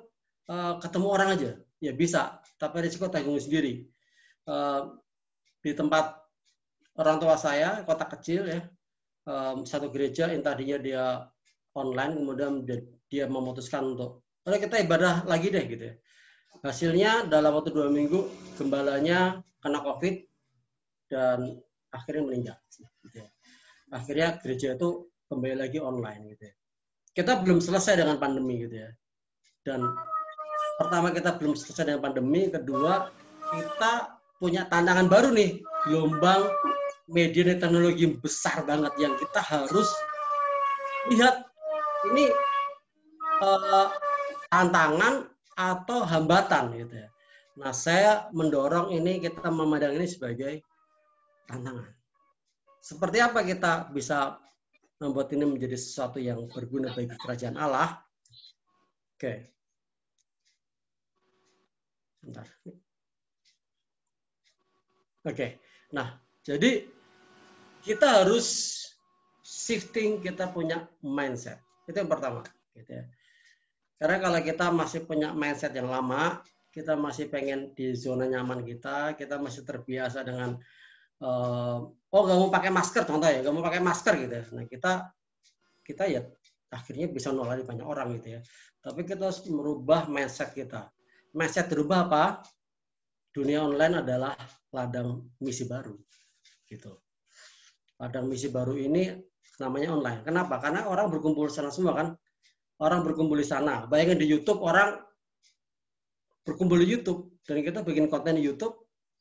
ketemu orang aja. Ya bisa, tapi risiko tanggung sendiri. Di tempat orang tua saya, kota kecil ya, satu gereja yang tadinya dia online, kemudian dia memutuskan untuk, oke kita ibadah lagi deh gitu ya. Hasilnya dalam waktu 2 minggu gembalanya kena COVID dan akhirnya meninggal. Gitu ya. Akhirnya gereja itu kembali lagi online gitu ya. Kita belum selesai dengan pandemi gitu ya. Dan pertama kita belum selesai dengan pandemi, kedua kita punya tantangan baru nih, gelombang media dan teknologi besar banget yang kita harus lihat ini tantangan atau hambatan gitu ya. Nah, saya mendorong ini, kita memandang ini sebagai tantangan. Seperti apa kita bisa membuat ini menjadi sesuatu yang berguna bagi kerajaan Allah? Oke. Bentar. Oke. Nah, jadi kita harus shifting, kita punya mindset. Itu yang pertama. Gitu ya. Karena kalau kita masih punya mindset yang lama, kita masih pengen di zona nyaman kita masih terbiasa dengan nggak mau pakai masker, contoh ya, nggak mau pakai masker gitu ya. Nah kita ya akhirnya bisa nulari banyak orang gitu ya. Tapi kita harus merubah mindset kita. Mindset berubah apa? Dunia online adalah ladang misi baru, gitu. Ladang misi baru ini namanya online. Kenapa? Karena orang berkumpul di sana semua kan. Orang berkumpul di sana. Bayangin di YouTube orang berkumpul di YouTube dan kita bikin konten di YouTube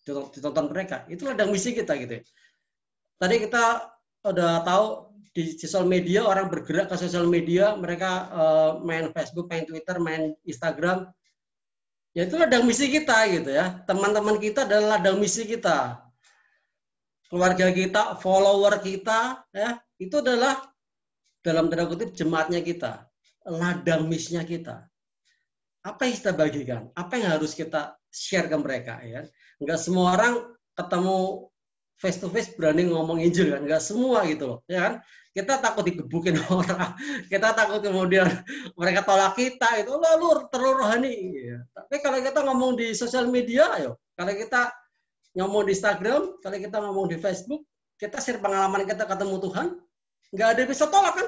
ditonton mereka. Itu ladang misi kita gitu ya. Tadi kita udah tahu di sosial media orang bergerak ke sosial media, mereka main Facebook, main Twitter, main Instagram. Ya itu ladang misi kita gitu ya. Teman-teman kita adalah ladang misi kita. Keluarga kita, follower kita, ya itu adalah dalam tanda kutip jemaatnya kita, ladang misinya kita. Apa yang kita bagikan? Apa yang harus kita share ke mereka? Ya, nggak semua orang ketemu face to face berani ngomong Injil kan? Nggak semua gitu loh, ya kan? Kita takut digebukin orang, kita takut kemudian mereka tolak kita itu, lalu terlalu rohani. Ya. Tapi kalau kita ngomong di sosial media, ayo, kalau kita ngomong di Instagram, kalau kita ngomong di Facebook, kita share pengalaman kita ketemu Tuhan, nggak ada yang bisa tolak kan?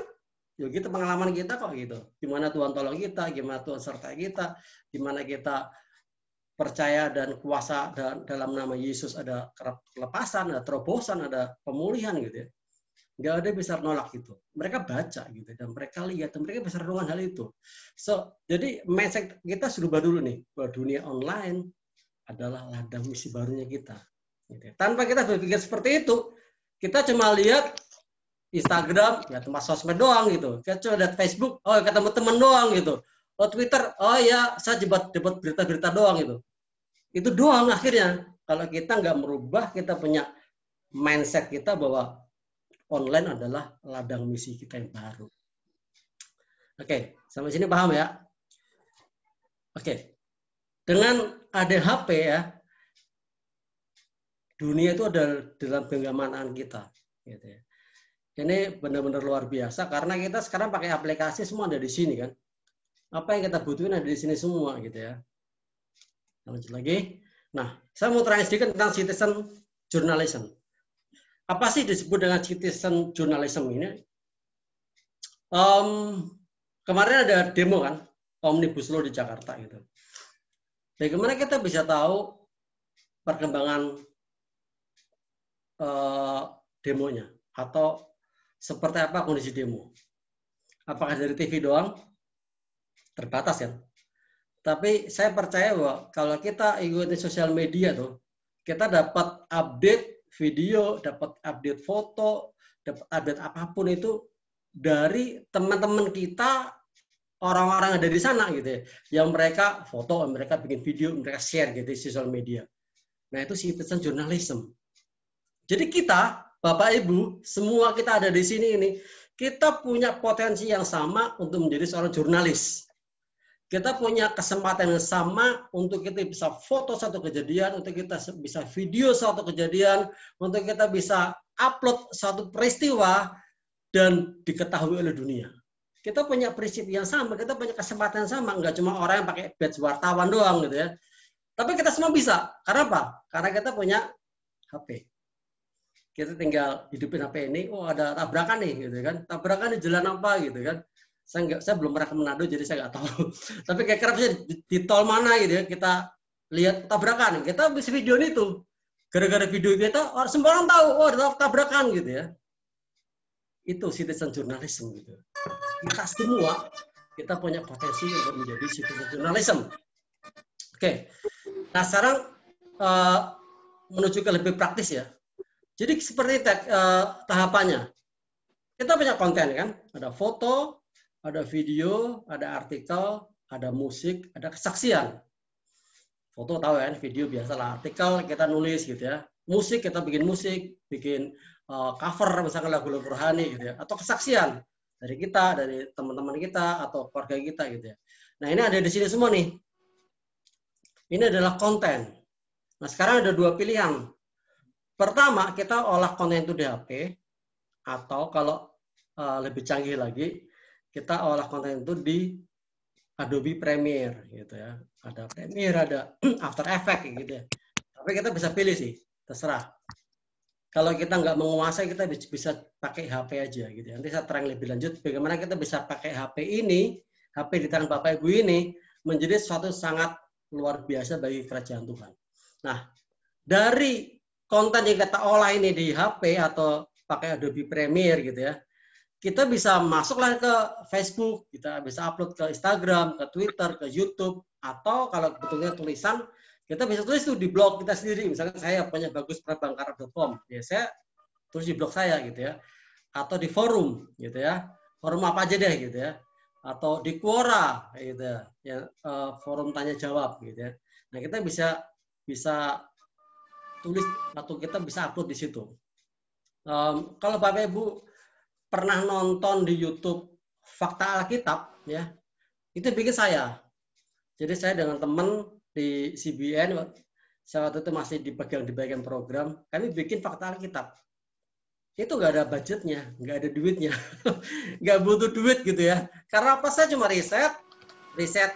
Ya gitu pengalaman kita kok gitu. Gimana Tuhan tolong kita, gimana Tuhan sertai kita, gimana kita percaya dan kuasa dalam nama Yesus ada kelepasan, ada terobosan, ada pemulihan gitu ya. Nggak ada yang bisa nolak gitu. Mereka baca gitu dan mereka lihat dan mereka bisa renungan hal itu. So, jadi mindset kita sudah dulu nih bahwa dunia online adalah ladang misi barunya kita. Gitu. Tanpa kita berpikir seperti itu, kita cuma lihat Instagram, ya tempat sosmed doang gitu. Kita cuma lihat Facebook, oh ketemu teman doang gitu. Oh Twitter, oh ya saya dapat berita-berita doang gitu. Itu doang akhirnya. Kalau kita nggak merubah, kita punya mindset kita bahwa online adalah ladang misi kita yang baru. Oke, sampai sini paham ya? Oke. Dengan ada HP ya, dunia itu ada dalam genggaman kita. Gitu ya. Ini benar-benar luar biasa karena kita sekarang pakai aplikasi semua ada di sini kan. Apa yang kita butuhin ada di sini semua gitu ya. Lanjut lagi. Nah, saya mau tanya sedikit tentang citizen journalism. Apa sih disebut dengan citizen journalism ini? Kemarin ada demo kan, Omnibus Law di Jakarta gitu. Bagaimana kita bisa tahu perkembangan demonya atau seperti apa kondisi demo? Apakah dari TV doang? Terbatas kan? Tapi saya percaya bahwa kalau kita ikuti sosial media tuh, kita dapat update video, dapat update foto, dapat update apapun itu dari teman-teman kita, orang-orang yang ada di sana gitu ya. Yang mereka foto, mereka bikin video, mereka share gitu di sosial media. Nah itu citizen journalism. Jadi kita, Bapak Ibu, semua kita ada di sini ini, kita punya potensi yang sama untuk menjadi seorang jurnalis. Kita punya kesempatan yang sama untuk kita bisa foto satu kejadian, untuk kita bisa video satu kejadian, untuk kita bisa upload satu peristiwa dan diketahui oleh dunia. Kita punya prinsip yang sama, kita punya kesempatan yang sama, nggak cuma orang yang pakai badge wartawan doang gitu ya. Tapi kita semua bisa. Karena apa? Karena kita punya HP. Kita tinggal hidupin HP ini, oh ada tabrakan nih gitu kan. Tabrakan di jalan apa gitu kan. Saya belum pernah ke Manado jadi saya nggak tahu. Tapi kira-kira di tol mana gitu ya, kita lihat tabrakan, kita bisa video itu. Gara-gara video kita, semua orang tahu, oh ada tabrakan gitu ya. Itu citizen journalism gitu. Kita semua, kita punya potensi untuk menjadi citizen journalism. Oke, nah sekarang menuju ke lebih praktis ya. Jadi seperti tahapannya. Kita punya konten kan, ada foto, ada video, ada artikel, ada musik, ada kesaksian. Foto tahu kan, video biasalah, artikel kita nulis gitu ya. Musik kita bikin musik, bikin cover misalkan lagu-lagu rohani gitu ya, atau kesaksian dari kita, dari teman-teman kita atau keluarga kita gitu ya. Nah, ini ada di sini semua nih. Ini adalah konten. Nah, sekarang ada dua pilihan. Pertama, kita olah konten itu di HP, atau kalau lebih canggih lagi, kita olah konten itu di Adobe Premiere gitu ya. Ada Premiere, ada After Effects gitu ya. Tapi kita bisa pilih sih, terserah. Kalau kita nggak menguasai, kita bisa pakai HP aja gitu. Nanti saya terang lebih lanjut bagaimana kita bisa pakai HP ini, HP di tangan Bapak Ibu ini menjadi suatu sangat luar biasa bagi kerajaan Tuhan. Nah, dari konten yang kita olah ini di HP atau pakai Adobe Premiere gitu ya, kita bisa masuklah ke Facebook, kita bisa upload ke Instagram, ke Twitter, ke YouTube, atau kalau betulnya tulisan, kita bisa tulis tuh di blog kita sendiri. Misalnya saya punya bagusprabangkara.com, ya saya tulis di blog saya gitu ya, atau di forum gitu ya, forum apa aja deh gitu ya, atau di Quora gitu ya, forum tanya jawab gitu ya. Nah kita bisa tulis atau kita bisa upload di situ. Kalau Bapak Ibu pernah nonton di YouTube Fakta Alkitab ya, itu bikin saya. Jadi saya dengan teman di CBN, saya waktu itu masih di bagian program, kami bikin Fakta Alkitab. Itu nggak ada budgetnya, nggak ada duitnya, nggak butuh duit gitu ya. Karena apa, saya cuma riset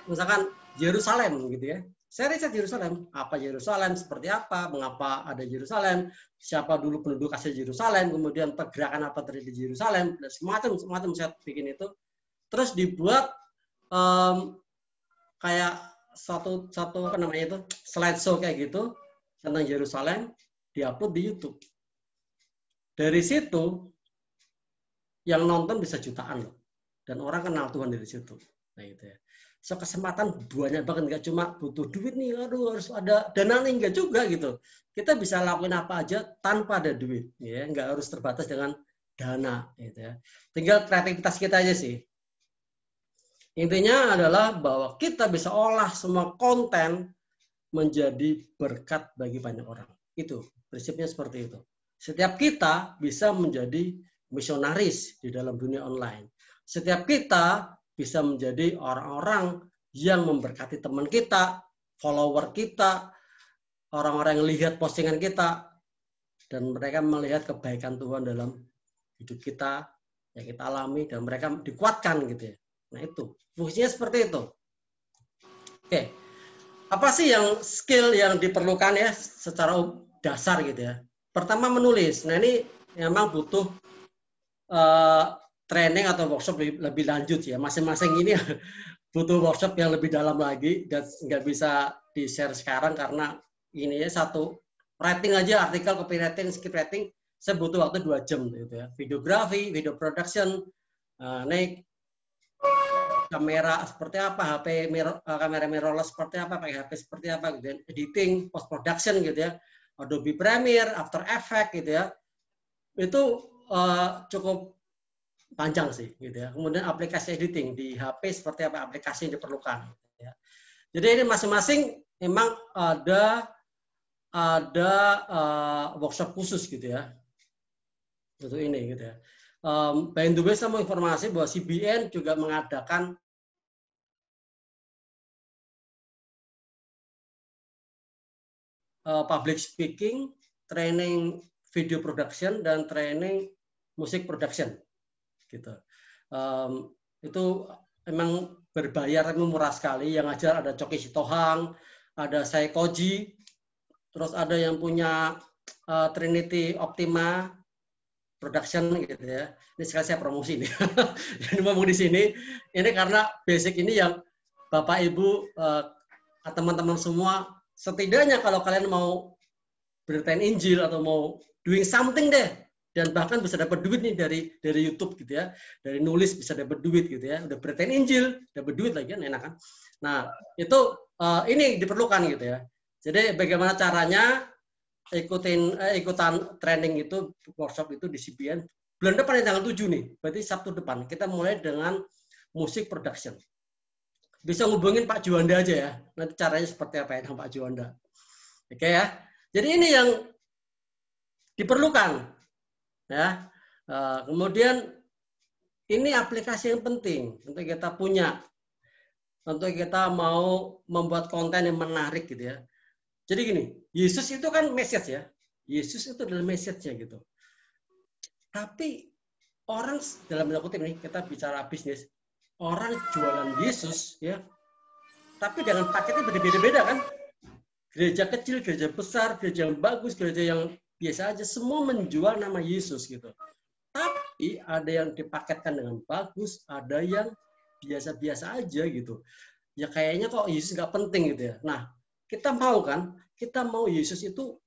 misalkan Yerusalem gitu ya. Saya riset Yerusalem, apa Yerusalem, seperti apa, mengapa ada Yerusalem, siapa dulu penduduk asli Yerusalem, kemudian pergerakan apa terjadi di Yerusalem, dan semacam saya bikin itu. Terus dibuat kayak satu apa namanya itu, slideshow kayak gitu tentang Yerusalem, diupload di YouTube. Dari situ yang nonton bisa jutaan loh, dan orang kenal Tuhan dari situ. Nah itu ya. So kesempatan banyak banget, nggak cuma butuh duit nih, aduh harus ada dana nih, nggak juga gitu. Kita bisa lakuin apa aja tanpa ada duit, ya nggak harus terbatas dengan dana, gitu ya. Tinggal kreativitas kita aja sih. Intinya adalah bahwa kita bisa olah semua konten menjadi berkat bagi banyak orang. Itu prinsipnya seperti itu. Setiap kita bisa menjadi misionaris di dalam dunia online. Setiap kita bisa menjadi orang-orang yang memberkati teman kita, follower kita, orang-orang yang lihat postingan kita, dan mereka melihat kebaikan Tuhan dalam hidup kita, yang kita alami, dan mereka dikuatkan gitu ya. Nah itu, fungsinya seperti itu. Oke, apa sih yang skill yang diperlukan ya secara dasar gitu ya? Pertama menulis. Nah ini memang butuh training atau workshop lebih lanjut ya. Masing-masing ini butuh workshop yang lebih dalam lagi dan nggak bisa di-share sekarang karena ini ya satu writing aja, artikel, copywriting, script writing, saya butuh waktu 2 jam gitu ya. Videografi, video production, naik kamera seperti apa, HP kamera mirrorless seperti apa, pakai HP seperti apa gitu ya. Editing, post production gitu ya. Adobe Premiere, After Effects gitu ya. Itu cukup panjang sih gitu ya. Kemudian aplikasi editing di HP seperti apa aplikasi yang diperlukan gitu ya. Jadi ini masing-masing memang ada workshop khusus gitu ya. Untuk ini gitu ya. By the way, saya mau informasi bahwa CBN juga mengadakan public speaking, training video production, dan training musik production. Gitu. Itu memang berbayar tapi murah sekali. Yang ngajar ada Coki Sitohang, ada saya Koji, terus ada yang punya Trinity Optima Production gitu ya. Ini sekali saya promosi nih. Jadi ngomong di sini, ini karena basic ini yang Bapak Ibu teman-teman semua, setidaknya kalau kalian mau beritain Injil atau mau doing something deh, dan bahkan bisa dapat duit nih dari YouTube gitu ya, dari nulis bisa dapat duit gitu ya, udah beritain Injil dapat duit lagi kan, enak kan. Nah itu ini diperlukan gitu ya. Jadi bagaimana caranya ikutan training itu, workshop itu di CBN bulan depan tanggal 7 nih, berarti Sabtu depan kita mulai dengan musik production. Bisa ngubungin Pak Juanda aja ya, nanti caranya seperti apa ya dengan Pak Juanda. Oke ya, jadi ini yang diperlukan ya. Kemudian ini aplikasi yang penting untuk kita punya, untuk kita mau membuat konten yang menarik gitu ya. Jadi gini, Yesus itu kan message ya, Yesus itu adalah message-nya gitu. Tapi orang dalam tanda kutip nih, kita bicara bisnis, orang jualan Yesus ya, tapi dengan paketnya berbeda-beda kan. Gereja kecil, gereja besar, gereja yang bagus, gereja yang biasa aja, semua menjual nama Yesus gitu. Tapi ada yang dipaketkan dengan bagus, ada yang biasa-biasa aja gitu. Ya kayaknya kok Yesus nggak penting gitu ya. Nah, kita mau kan? Kita mau Yesus itu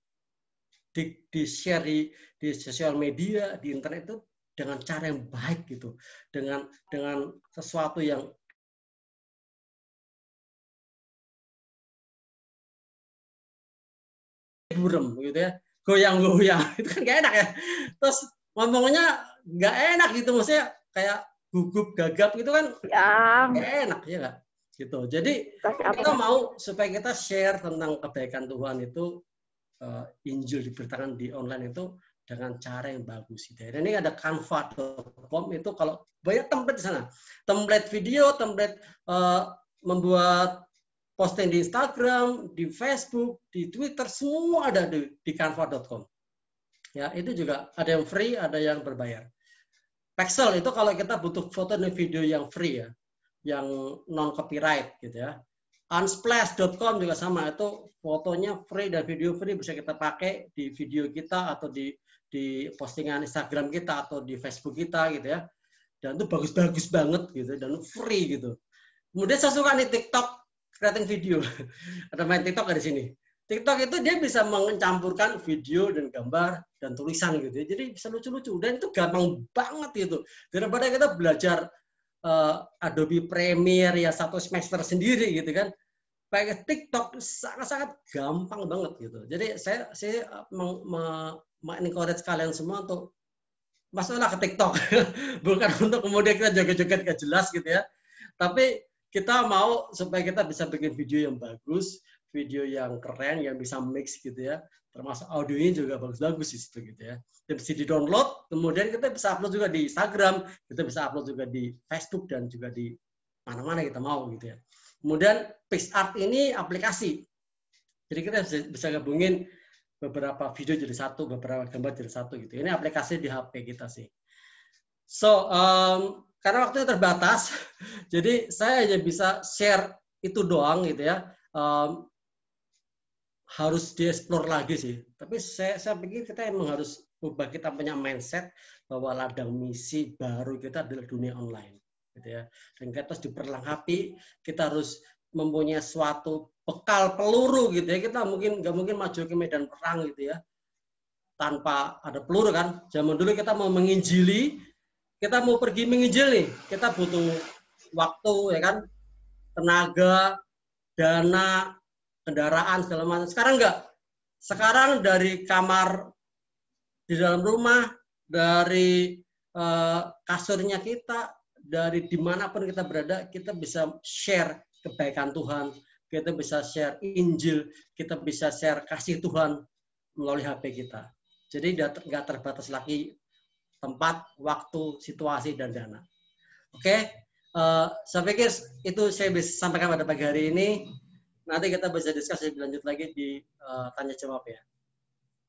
di share di sosial media, di internet itu dengan cara yang baik gitu, dengan sesuatu yang burem gitu ya, goyang-goyang itu kan gak enak ya. Terus ngomongnya nggak enak gitu, maksudnya kayak gugup gagap gitu kan gak enak ya nggak gitu. Jadi kita mau supaya kita share tentang kebaikan Tuhan itu, Injil diberitakan di online itu dengan cara yang bagus gitu. Dan ini ada canva.com, itu kalau banyak template di sana, template video, template membuat posting di Instagram, di Facebook, di Twitter, semua ada di canva.com. Ya, itu juga ada yang free, ada yang berbayar. Pexel itu kalau kita butuh foto dan video yang free ya, yang non copyright gitu ya. Unsplash.com juga sama, itu fotonya free dan video free, bisa kita pakai di video kita atau di postingan Instagram kita atau di Facebook kita gitu ya. Dan itu bagus-bagus banget gitu dan free gitu. Kemudian saya suka nih TikTok creating video. Ada main TikTok di sini. TikTok itu dia bisa mencampurkan video dan gambar dan tulisan gitu ya. Jadi bisa lucu-lucu dan itu gampang banget gitu. Daripada kita belajar Adobe Premiere ya satu semester sendiri gitu kan. Pakai TikTok sangat-sangat gampang banget gitu. Jadi saya encourage kalian semua untuk masuklah ke TikTok. Bukan untuk kemudian kita joget-joget gak jelas gitu ya. Tapi kita mau supaya kita bisa bikin video yang bagus, video yang keren, yang bisa mix gitu ya. Termasuk audionya juga bagus-bagus di situ gitu ya. Dan bisa di-download, kemudian kita bisa upload juga di Instagram, kita bisa upload juga di Facebook dan juga di mana-mana kita mau gitu ya. Kemudian PixArt ini aplikasi. Jadi kita bisa gabungin beberapa video jadi satu, beberapa gambar jadi satu gitu. Ini aplikasi di HP kita sih. So, karena waktunya terbatas, jadi saya hanya bisa share itu doang gitu ya. Harus dieksplor lagi sih. Tapi saya pikir kita emang harus ubah, kita punya mindset bahwa ladang misi baru kita adalah dunia online. Gitu ya. Dan kita harus diperlengkapi, kita harus mempunyai suatu bekal peluru gitu ya. Kita nggak mungkin maju ke medan perang gitu ya tanpa ada peluru kan. Zaman dulu kita mau menginjili, kita mau pergi menginjil nih, kita butuh waktu ya kan, tenaga, dana, kendaraan segala macam. Sekarang enggak. Sekarang dari kamar di dalam rumah, dari kasurnya kita, dari dimanapun kita berada, kita bisa share kebaikan Tuhan, kita bisa share Injil, kita bisa share kasih Tuhan melalui HP kita. Jadi nggak terbatas lagi tempat, waktu, situasi, dan dana. Oke, saya pikir itu saya bisa sampaikan pada pagi hari ini. Nanti kita bisa diskusi lebih lanjut lagi di tanya jawab ya.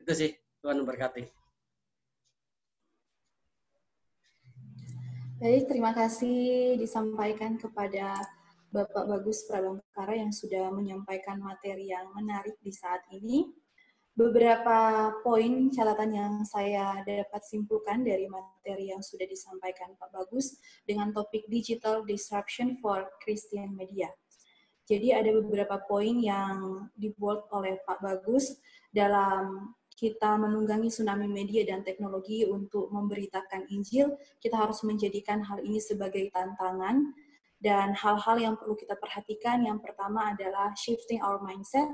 Itu sih, Tuhan memberkati. Baik, terima kasih disampaikan kepada Bapak Bagus Prabangkara yang sudah menyampaikan materi yang menarik di saat ini. Beberapa poin catatan yang saya dapat simpulkan dari materi yang sudah disampaikan Pak Bagus dengan topik Digital Disruption for Christian Media. Jadi ada beberapa poin yang dibuat oleh Pak Bagus dalam kita menunggangi tsunami media dan teknologi untuk memberitakan Injil, kita harus menjadikan hal ini sebagai tantangan dan hal-hal yang perlu kita perhatikan. Yang pertama adalah shifting our mindset,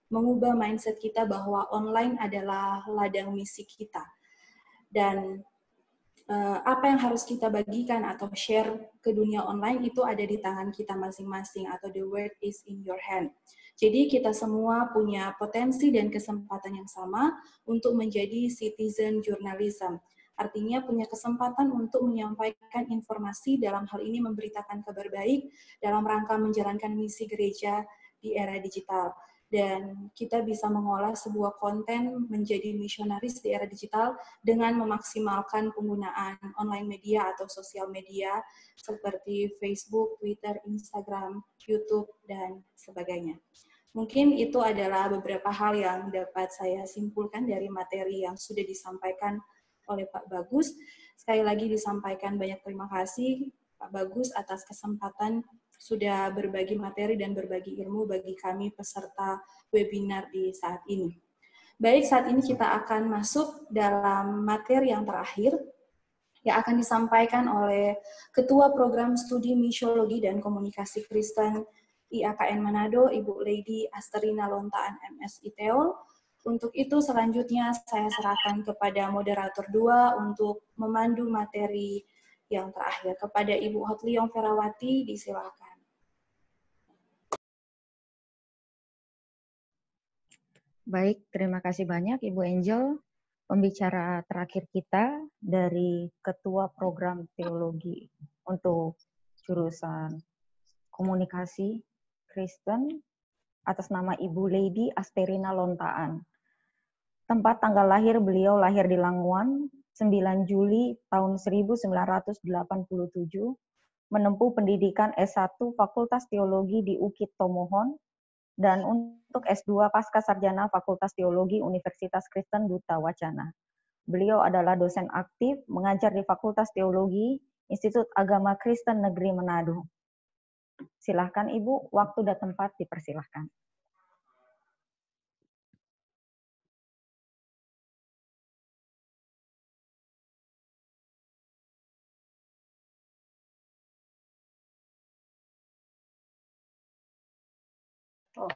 mengubah mindset kita bahwa online adalah ladang misi kita. Dan apa yang harus kita bagikan atau share ke dunia online itu ada di tangan kita masing-masing, atau the word is in your hand. Jadi kita semua punya potensi dan kesempatan yang sama untuk menjadi citizen journalism. Artinya punya kesempatan untuk menyampaikan informasi, dalam hal ini memberitakan kabar baik dalam rangka menjalankan misi gereja di era digital. Dan kita bisa mengolah sebuah konten menjadi misionaris di era digital dengan memaksimalkan penggunaan online media atau sosial media seperti Facebook, Twitter, Instagram, YouTube, dan sebagainya. Mungkin itu adalah beberapa hal yang dapat saya simpulkan dari materi yang sudah disampaikan oleh Pak Bagus. Sekali lagi disampaikan banyak terima kasih Pak Bagus atas kesempatan sudah berbagi materi dan berbagi ilmu bagi kami peserta webinar di saat ini. Baik, saat ini kita akan masuk dalam materi yang terakhir, yang akan disampaikan oleh Ketua Program Studi Misiologi dan Komunikasi Kristen IAKN Manado, Ibu Lady Asterina Lontaan MSI Teol. Untuk itu selanjutnya saya serahkan kepada moderator 2 untuk memandu materi yang terakhir. Kepada Ibu Hotliong Ferawati, disilakan. Baik, terima kasih banyak Ibu Angel. Pembicara terakhir kita dari Ketua Program Teologi untuk jurusan Komunikasi Kristen atas nama Ibu Lady Asterina Lontaan. Tempat tanggal lahir beliau lahir di Languan 9 Juli tahun 1987, menempuh pendidikan S1 Fakultas Teologi di UKIT Tomohon, dan untuk S2 Pasca Sarjana Fakultas Teologi Universitas Kristen Duta Wacana. Beliau adalah dosen aktif mengajar di Fakultas Teologi Institut Agama Kristen Negeri Manado. Silahkan Ibu, waktu dan tempat dipersilahkan. Oh.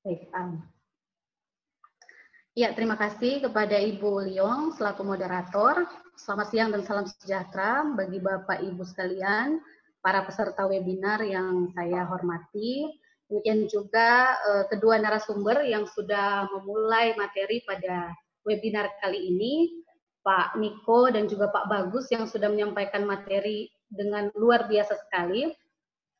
Baik, ya, terima kasih kepada Ibu Liong selaku moderator. Selamat siang dan salam sejahtera bagi Bapak Ibu sekalian, para peserta webinar yang saya hormati. Demikian juga kedua narasumber yang sudah memulai materi pada webinar kali ini, Pak Niko dan juga Pak Bagus yang sudah menyampaikan materi dengan luar biasa sekali,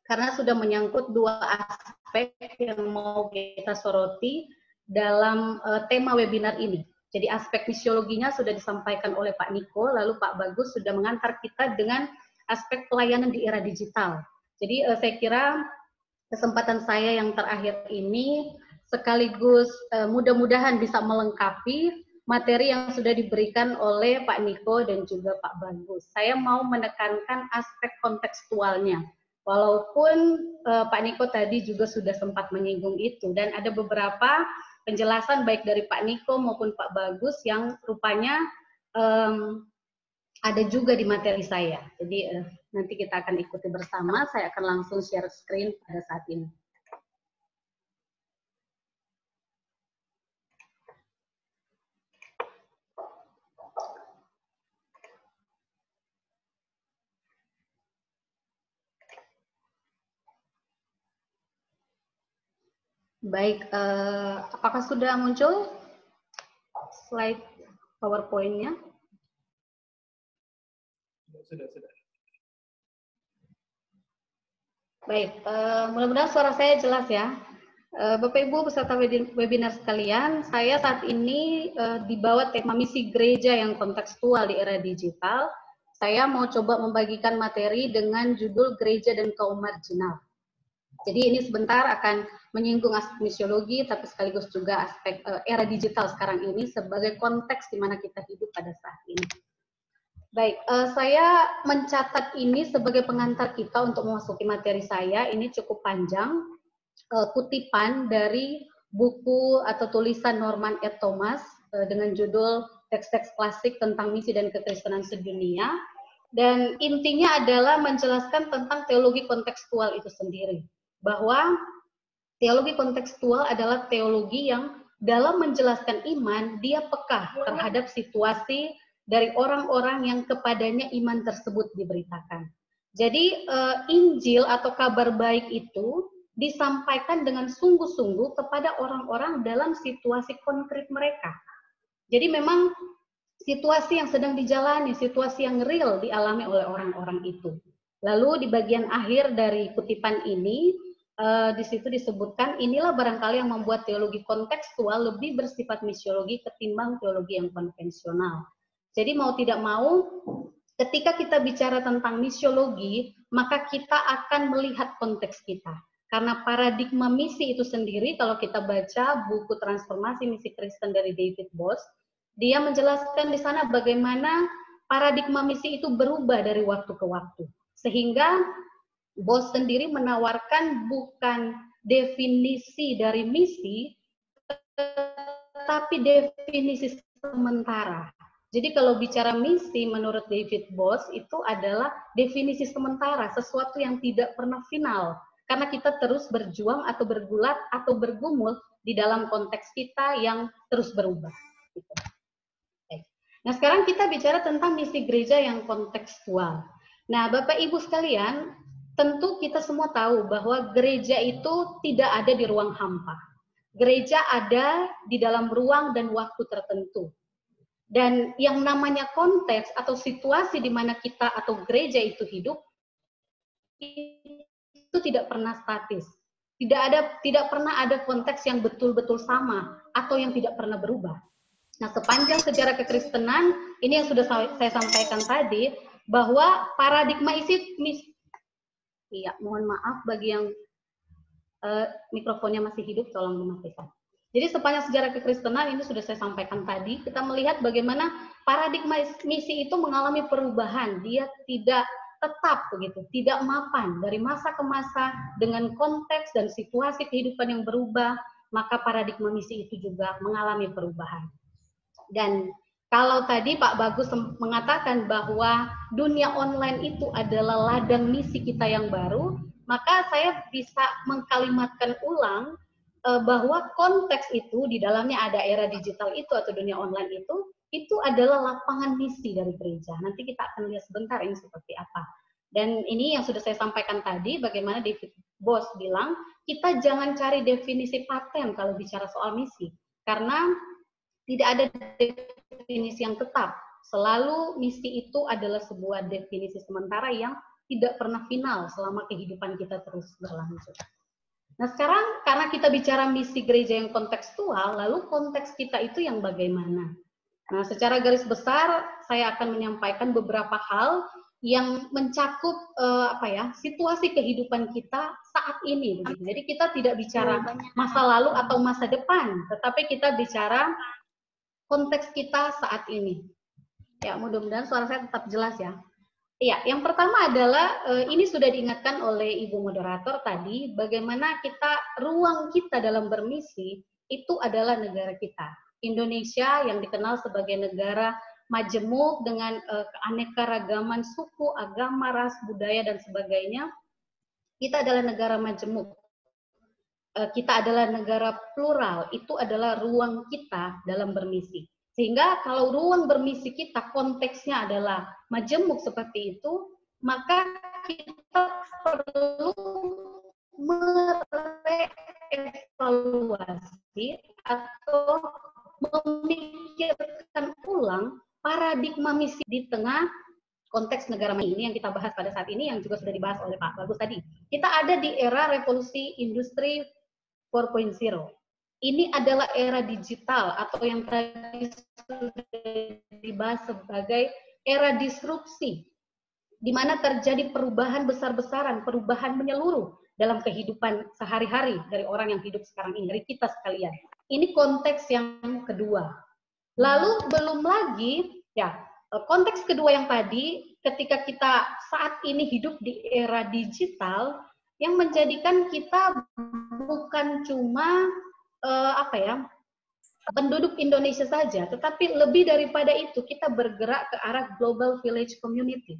karena sudah menyangkut dua aspek yang mau kita soroti dalam tema webinar ini. Jadi aspek misiologinya sudah disampaikan oleh Pak Niko, lalu Pak Bagus sudah mengantar kita dengan aspek pelayanan di era digital. Jadi saya kira kesempatan saya yang terakhir ini sekaligus mudah-mudahan bisa melengkapi materi yang sudah diberikan oleh Pak Niko dan juga Pak Bagus. Saya mau menekankan aspek kontekstualnya. Walaupun Pak Niko tadi juga sudah sempat menyinggung itu, dan ada beberapa penjelasan baik dari Pak Niko maupun Pak Bagus yang rupanya ada juga di materi saya. Jadi nanti kita akan ikuti bersama, saya akan langsung share screen pada saat ini. Baik, apakah sudah muncul slide PowerPoint-nya? Sudah. Baik, mudah-mudahan suara saya jelas ya. Bapak Ibu peserta webinar sekalian, saya saat ini di bawah tema misi gereja yang kontekstual di era digital. Saya mau coba membagikan materi dengan judul Gereja dan Kaum Marginal. Jadi ini sebentar akan menyinggung aspek misiologi, tapi sekaligus juga aspek era digital sekarang ini sebagai konteks di mana kita hidup pada saat ini. Baik, saya mencatat ini sebagai pengantar kita untuk memasuki materi saya. Ini cukup panjang, kutipan dari buku atau tulisan Norman E. Thomas dengan judul Teks-teks klasik tentang misi dan kekristenan sedunia. Dan intinya adalah menjelaskan tentang teologi kontekstual itu sendiri. Bahwa teologi kontekstual adalah teologi yang dalam menjelaskan iman, dia peka terhadap situasi dari orang-orang yang kepadanya iman tersebut diberitakan. Jadi Injil atau kabar baik itu disampaikan dengan sungguh-sungguh kepada orang-orang dalam situasi konkret mereka. Jadi memang situasi yang sedang dijalani, situasi yang real dialami oleh orang-orang itu. Lalu di bagian akhir dari kutipan ini, di situ disebutkan, inilah barangkali yang membuat teologi kontekstual lebih bersifat misiologi ketimbang teologi yang konvensional. Jadi mau tidak mau, ketika kita bicara tentang misiologi, maka kita akan melihat konteks kita. Karena paradigma misi itu sendiri, kalau kita baca buku Transformasi Misi Kristen dari David Bosch, dia menjelaskan di sana bagaimana paradigma misi itu berubah dari waktu ke waktu. Sehingga Bosch sendiri menawarkan bukan definisi dari misi, tetapi definisi sementara. Jadi kalau bicara misi menurut David Bosch itu adalah definisi sementara, sesuatu yang tidak pernah final. Karena kita terus berjuang atau bergulat atau bergumul di dalam konteks kita yang terus berubah. Gitu. Nah sekarang kita bicara tentang misi gereja yang kontekstual. Nah Bapak Ibu sekalian, tentu kita semua tahu bahwa gereja itu tidak ada di ruang hampa. Gereja ada di dalam ruang dan waktu tertentu. Dan yang namanya konteks atau situasi di mana kita atau gereja itu hidup, itu tidak pernah statis. Tidak pernah ada konteks yang betul-betul sama atau yang tidak pernah berubah. Nah, sepanjang sejarah kekristenan, ini yang sudah saya sampaikan tadi, bahwa paradigma mohon maaf bagi yang mikrofonnya masih hidup, tolong dimatikan. Jadi sepanjang sejarah kekristenan ini sudah saya sampaikan tadi, kita melihat bagaimana paradigma misi itu mengalami perubahan. Dia tidak tetap begitu, tidak mapan dari masa ke masa dengan konteks dan situasi kehidupan yang berubah, maka paradigma misi itu juga mengalami perubahan. Dan kalau tadi Pak Bagus mengatakan bahwa dunia online itu adalah ladang misi kita yang baru, maka saya bisa mengkalimatkan ulang bahwa konteks itu di dalamnya ada era digital itu atau dunia online itu adalah lapangan misi dari gereja. Nanti kita akan lihat sebentar ini seperti apa. Dan ini yang sudah saya sampaikan tadi, bagaimana David Bosch bilang, kita jangan cari definisi paten kalau bicara soal misi. Karena tidak ada definisi yang tetap. Selalu misi itu adalah sebuah definisi sementara yang tidak pernah final selama kehidupan kita terus berlangsung. Nah sekarang karena kita bicara misi gereja yang kontekstual, lalu konteks kita itu yang bagaimana? Nah secara garis besar saya akan menyampaikan beberapa hal yang mencakup situasi kehidupan kita saat ini. Begitu. Jadi kita tidak bicara masa lalu atau masa depan, tetapi kita bicara konteks kita saat ini. Ya mudah-mudahan suara saya tetap jelas ya. Iya, yang pertama adalah ini sudah diingatkan oleh Ibu Moderator tadi, bagaimana ruang kita dalam bermisi itu adalah negara kita. Indonesia yang dikenal sebagai negara majemuk dengan keanekaragaman suku, agama, ras, budaya, dan sebagainya. Kita adalah negara majemuk. Kita adalah negara plural, itu adalah ruang kita dalam bermisi. Sehingga kalau ruang bermisi kita konteksnya adalah majemuk seperti itu, maka kita perlu merevaluasi atau memikirkan ulang paradigma misi di tengah konteks negara ini yang kita bahas pada saat ini, yang juga sudah dibahas oleh Pak Bagus tadi. Kita ada di era revolusi industri 4.0. Ini adalah era digital atau yang tadi sudah dibahas sebagai era disrupsi, di mana terjadi perubahan besar-besaran, perubahan menyeluruh dalam kehidupan sehari-hari dari orang yang hidup sekarang ini, dari kita sekalian. Ini konteks yang kedua. Lalu belum lagi, ya konteks kedua yang tadi, ketika kita saat ini hidup di era digital, yang menjadikan kita bukan cuma penduduk Indonesia saja, tetapi lebih daripada itu kita bergerak ke arah global village community.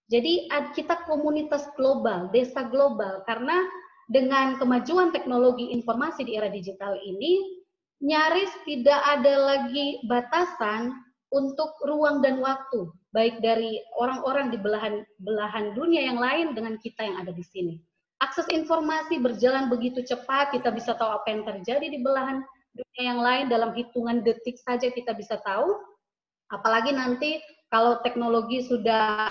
Jadi kita komunitas global, desa global, karena dengan kemajuan teknologi informasi di era digital ini, nyaris tidak ada lagi batasan untuk ruang dan waktu, baik dari orang-orang di belahan dunia yang lain dengan kita yang ada di sini. Akses informasi berjalan begitu cepat, kita bisa tahu apa yang terjadi di belahan dunia yang lain dalam hitungan detik saja kita bisa tahu. Apalagi nanti kalau teknologi sudah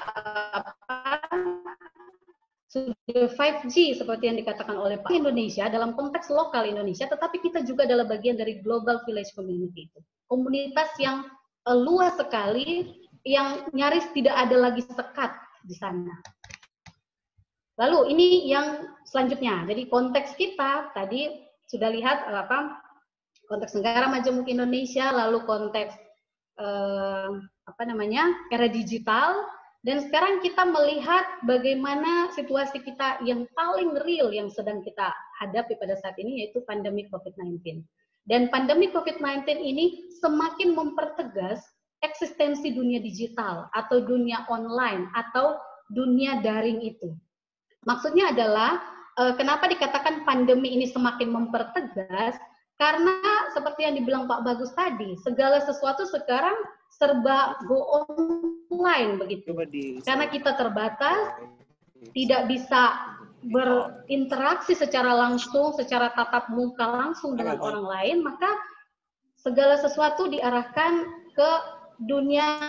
5G seperti yang dikatakan oleh Pak Indonesia dalam konteks lokal Indonesia, tetapi kita juga adalah bagian dari global village community itu. Komunitas yang luas sekali, yang nyaris tidak ada lagi sekat di sana. Lalu ini yang selanjutnya. Jadi konteks kita tadi sudah lihat konteks negara majemuk Indonesia, lalu konteks era digital, dan sekarang kita melihat bagaimana situasi kita yang paling real yang sedang kita hadapi pada saat ini, yaitu pandemi COVID-19. Dan pandemi COVID-19 ini semakin mempertegas eksistensi dunia digital atau dunia online atau dunia daring itu. Maksudnya adalah kenapa dikatakan pandemi ini semakin mempertegas? Karena seperti yang dibilang Pak Bagus tadi, segala sesuatu sekarang serba go online begitu. Karena kita terbatas, tidak bisa berinteraksi secara langsung, secara tatap muka langsung dengan orang lain, maka segala sesuatu diarahkan ke dunia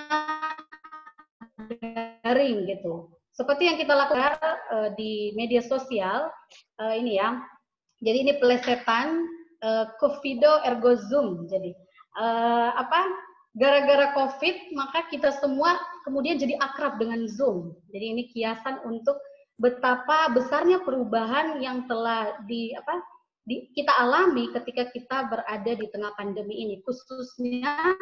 daring gitu. Seperti yang kita lakukan di media sosial ini ya. Jadi ini pelesetan Covido ergo Zoom. Jadi gara-gara COVID maka kita semua kemudian jadi akrab dengan Zoom. Jadi ini kiasan untuk betapa besarnya perubahan yang telah kita alami ketika kita berada di tengah pandemi ini, khususnya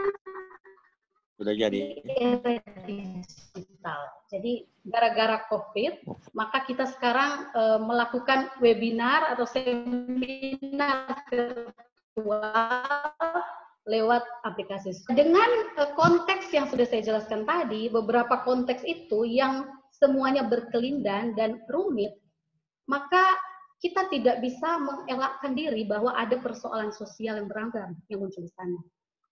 sudah jadi era digital. Jadi gara-gara COVID, maka kita sekarang melakukan webinar atau seminar virtual lewat aplikasi. Dengan konteks yang sudah saya jelaskan tadi, beberapa konteks itu yang semuanya berkelindan dan rumit, maka kita tidak bisa mengelakkan diri bahwa ada persoalan sosial yang beragam yang muncul di sana.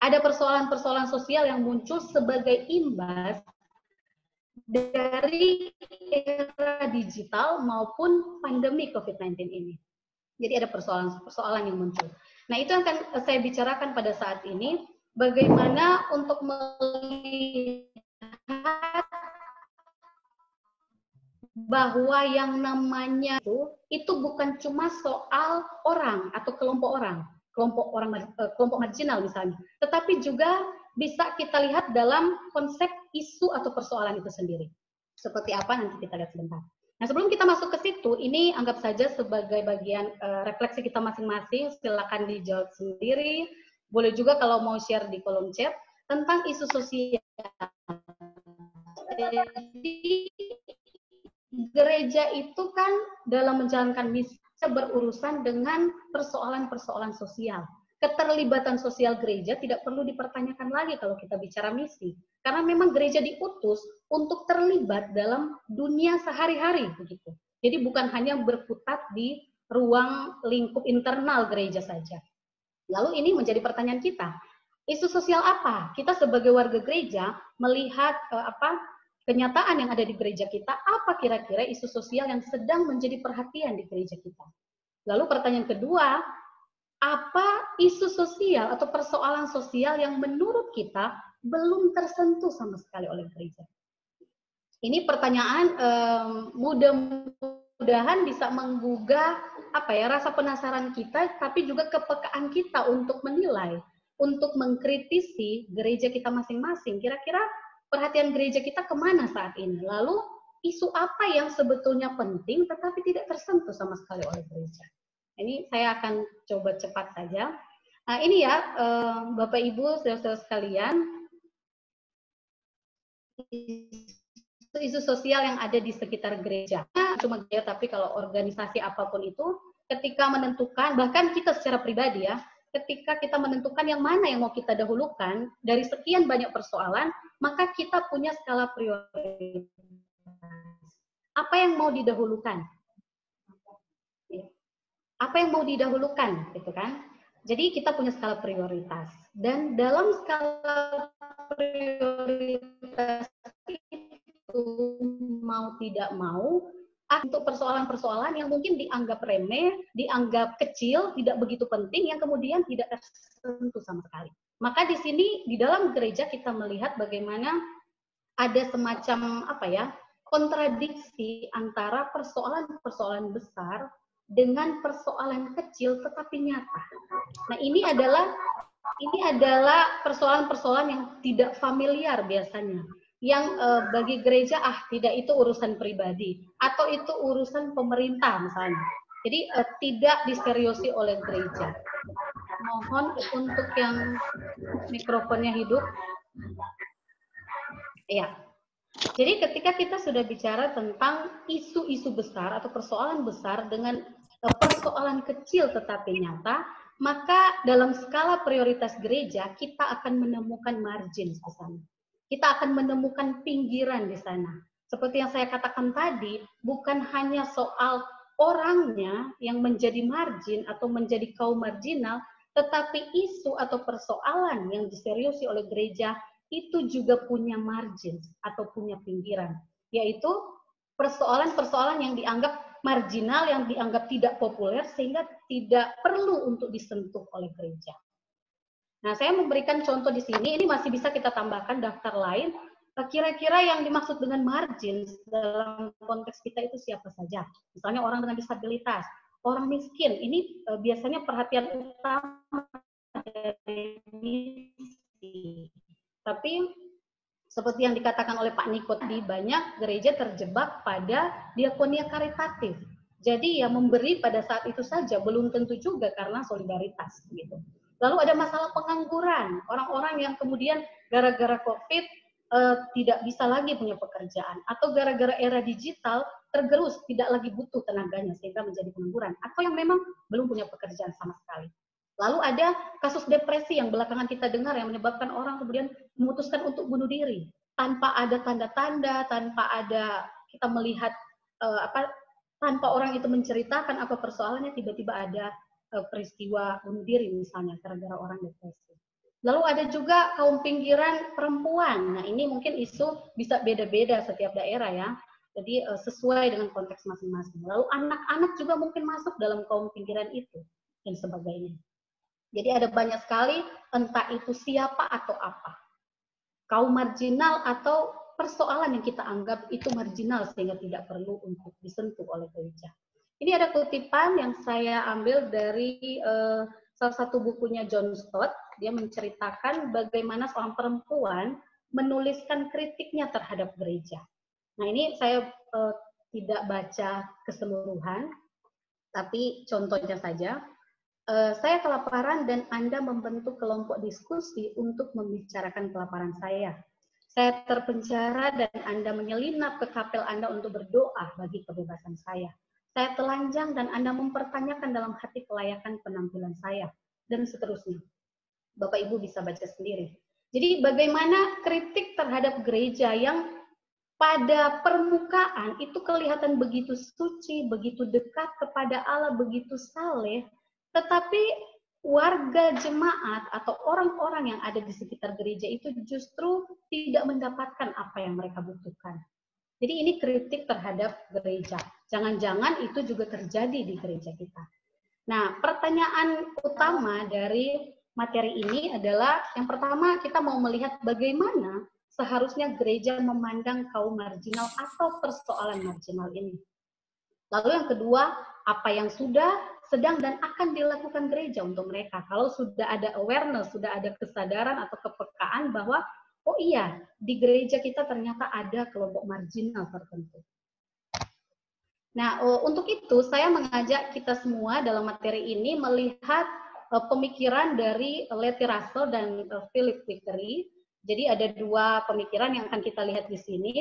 Ada persoalan-persoalan sosial yang muncul sebagai imbas dari era digital maupun pandemi COVID-19 ini. Jadi ada persoalan-persoalan yang muncul. Nah, itu yang akan saya bicarakan pada saat ini, bagaimana untuk melihat bahwa yang namanya itu bukan cuma soal orang atau kelompok kelompok marginal misalnya, tetapi juga bisa kita lihat dalam konsep isu atau persoalan itu sendiri. Seperti apa nanti kita lihat sebentar. Nah, sebelum kita masuk ke situ, ini anggap saja sebagai bagian refleksi kita masing-masing. Silakan dijawab sendiri. Boleh juga kalau mau share di kolom chat tentang isu sosial. Jadi gereja itu kan dalam menjalankan misi berurusan dengan persoalan-persoalan sosial. Keterlibatan sosial gereja tidak perlu dipertanyakan lagi kalau kita bicara misi. Karena memang gereja diutus untuk terlibat dalam dunia sehari-hari begitu. Jadi bukan hanya berkutat di ruang lingkup internal gereja saja. Lalu ini menjadi pertanyaan kita. Isu sosial apa? Kita sebagai warga gereja melihat kenyataan yang ada di gereja kita, apa kira-kira isu sosial yang sedang menjadi perhatian di gereja kita? Lalu pertanyaan kedua, apa isu sosial atau persoalan sosial yang menurut kita belum tersentuh sama sekali oleh gereja? Ini pertanyaan mudah-mudahan bisa menggugah rasa penasaran kita, tapi juga kepekaan kita untuk menilai, untuk mengkritisi gereja kita masing-masing. Kira-kira perhatian gereja kita kemana saat ini? Lalu isu apa yang sebetulnya penting tetapi tidak tersentuh sama sekali oleh gereja? Ini saya akan coba cepat saja. Nah, ini ya Bapak Ibu, saudara-saudara sekalian, isu sosial yang ada di sekitar gereja. Cuma gereja, tapi kalau organisasi apapun itu, ketika menentukan, bahkan kita secara pribadi ya, ketika kita menentukan yang mana yang mau kita dahulukan dari sekian banyak persoalan, maka kita punya skala prioritas. Apa yang mau didahulukan? Apa yang mau didahulukan, gitu kan? Jadi kita punya skala prioritas. Dan dalam skala prioritas itu mau tidak mau, untuk persoalan-persoalan yang mungkin dianggap remeh, dianggap kecil, tidak begitu penting, yang kemudian tidak tersentuh sama sekali. Maka di sini, di dalam gereja kita melihat bagaimana ada semacam kontradiksi antara persoalan-persoalan besar dengan persoalan kecil tetapi nyata. Nah, ini adalah persoalan-persoalan yang tidak familiar biasanya. Yang bagi gereja tidak itu urusan pribadi atau itu urusan pemerintah misalnya. Jadi tidak diseriosi oleh gereja. Mohon untuk yang mikrofonnya hidup. Ya. Jadi ketika kita sudah bicara tentang isu-isu besar atau persoalan besar dengan persoalan kecil tetapi nyata, maka dalam skala prioritas gereja kita akan menemukan margin di sana. Kita akan menemukan pinggiran di sana. Seperti yang saya katakan tadi, bukan hanya soal orangnya yang menjadi margin atau menjadi kaum marginal, tetapi isu atau persoalan yang diseriusi oleh gereja itu juga punya margin atau punya pinggiran, yaitu persoalan-persoalan yang dianggap marginal, yang dianggap tidak populer, sehingga tidak perlu untuk disentuh oleh gereja. Nah, saya memberikan contoh di sini, ini masih bisa kita tambahkan daftar lain, kira-kira yang dimaksud dengan margin dalam konteks kita itu siapa saja. Misalnya orang dengan disabilitas, orang miskin, ini biasanya perhatian utama dari misi. Tapi seperti yang dikatakan oleh Pak Niko tadi, banyak gereja terjebak pada diakonia karitatif. Jadi ya memberi pada saat itu saja, belum tentu juga karena solidaritas gitu. Lalu ada masalah pengangguran, orang-orang yang kemudian gara-gara COVID tidak bisa lagi punya pekerjaan, atau gara-gara era digital tergerus, tidak lagi butuh tenaganya sehingga menjadi pengangguran, atau yang memang belum punya pekerjaan sama sekali. Lalu ada kasus depresi yang belakangan kita dengar yang menyebabkan orang kemudian memutuskan untuk bunuh diri tanpa ada tanda-tanda, tanpa ada kita melihat tanpa orang itu menceritakan apa persoalannya, tiba-tiba ada peristiwa bunuh diri misalnya gara-gara orang depresi. Lalu ada juga kaum pinggiran perempuan. Nah, ini mungkin isu bisa beda-beda setiap daerah ya. Jadi sesuai dengan konteks masing-masing. Lalu anak-anak juga mungkin masuk dalam kaum pinggiran itu dan sebagainya. Jadi ada banyak sekali, entah itu siapa atau apa. Kaum marginal atau persoalan yang kita anggap itu marginal sehingga tidak perlu untuk disentuh oleh gereja. Ini ada kutipan yang saya ambil dari salah satu bukunya John Stott. Dia menceritakan bagaimana seorang perempuan menuliskan kritiknya terhadap gereja. Nah, ini saya tidak baca keseluruhan, tapi contohnya saja. Saya kelaparan dan Anda membentuk kelompok diskusi untuk membicarakan kelaparan saya. Saya terpenjara dan Anda menyelinap ke kapel Anda untuk berdoa bagi kebebasan saya. Saya telanjang dan Anda mempertanyakan dalam hati kelayakan penampilan saya, dan seterusnya. Bapak Ibu bisa baca sendiri. Jadi bagaimana kritik terhadap gereja yang pada permukaan itu kelihatan begitu suci, begitu dekat kepada Allah, begitu saleh, tetapi warga jemaat atau orang-orang yang ada di sekitar gereja itu justru tidak mendapatkan apa yang mereka butuhkan. Jadi ini kritik terhadap gereja. Jangan-jangan itu juga terjadi di gereja kita. Nah, pertanyaan utama dari materi ini adalah, yang pertama kita mau melihat bagaimana seharusnya gereja memandang kaum marginal atau persoalan marginal ini. Lalu yang kedua, apa yang sudah, sedang, dan akan dilakukan gereja untuk mereka. Kalau sudah ada awareness, sudah ada kesadaran atau kepekaan bahwa, oh iya, di gereja kita ternyata ada kelompok marginal tertentu. Nah, untuk itu saya mengajak kita semua dalam materi ini melihat pemikiran dari Letty Russell dan Philip Vickery. Jadi ada dua pemikiran yang akan kita lihat di sini.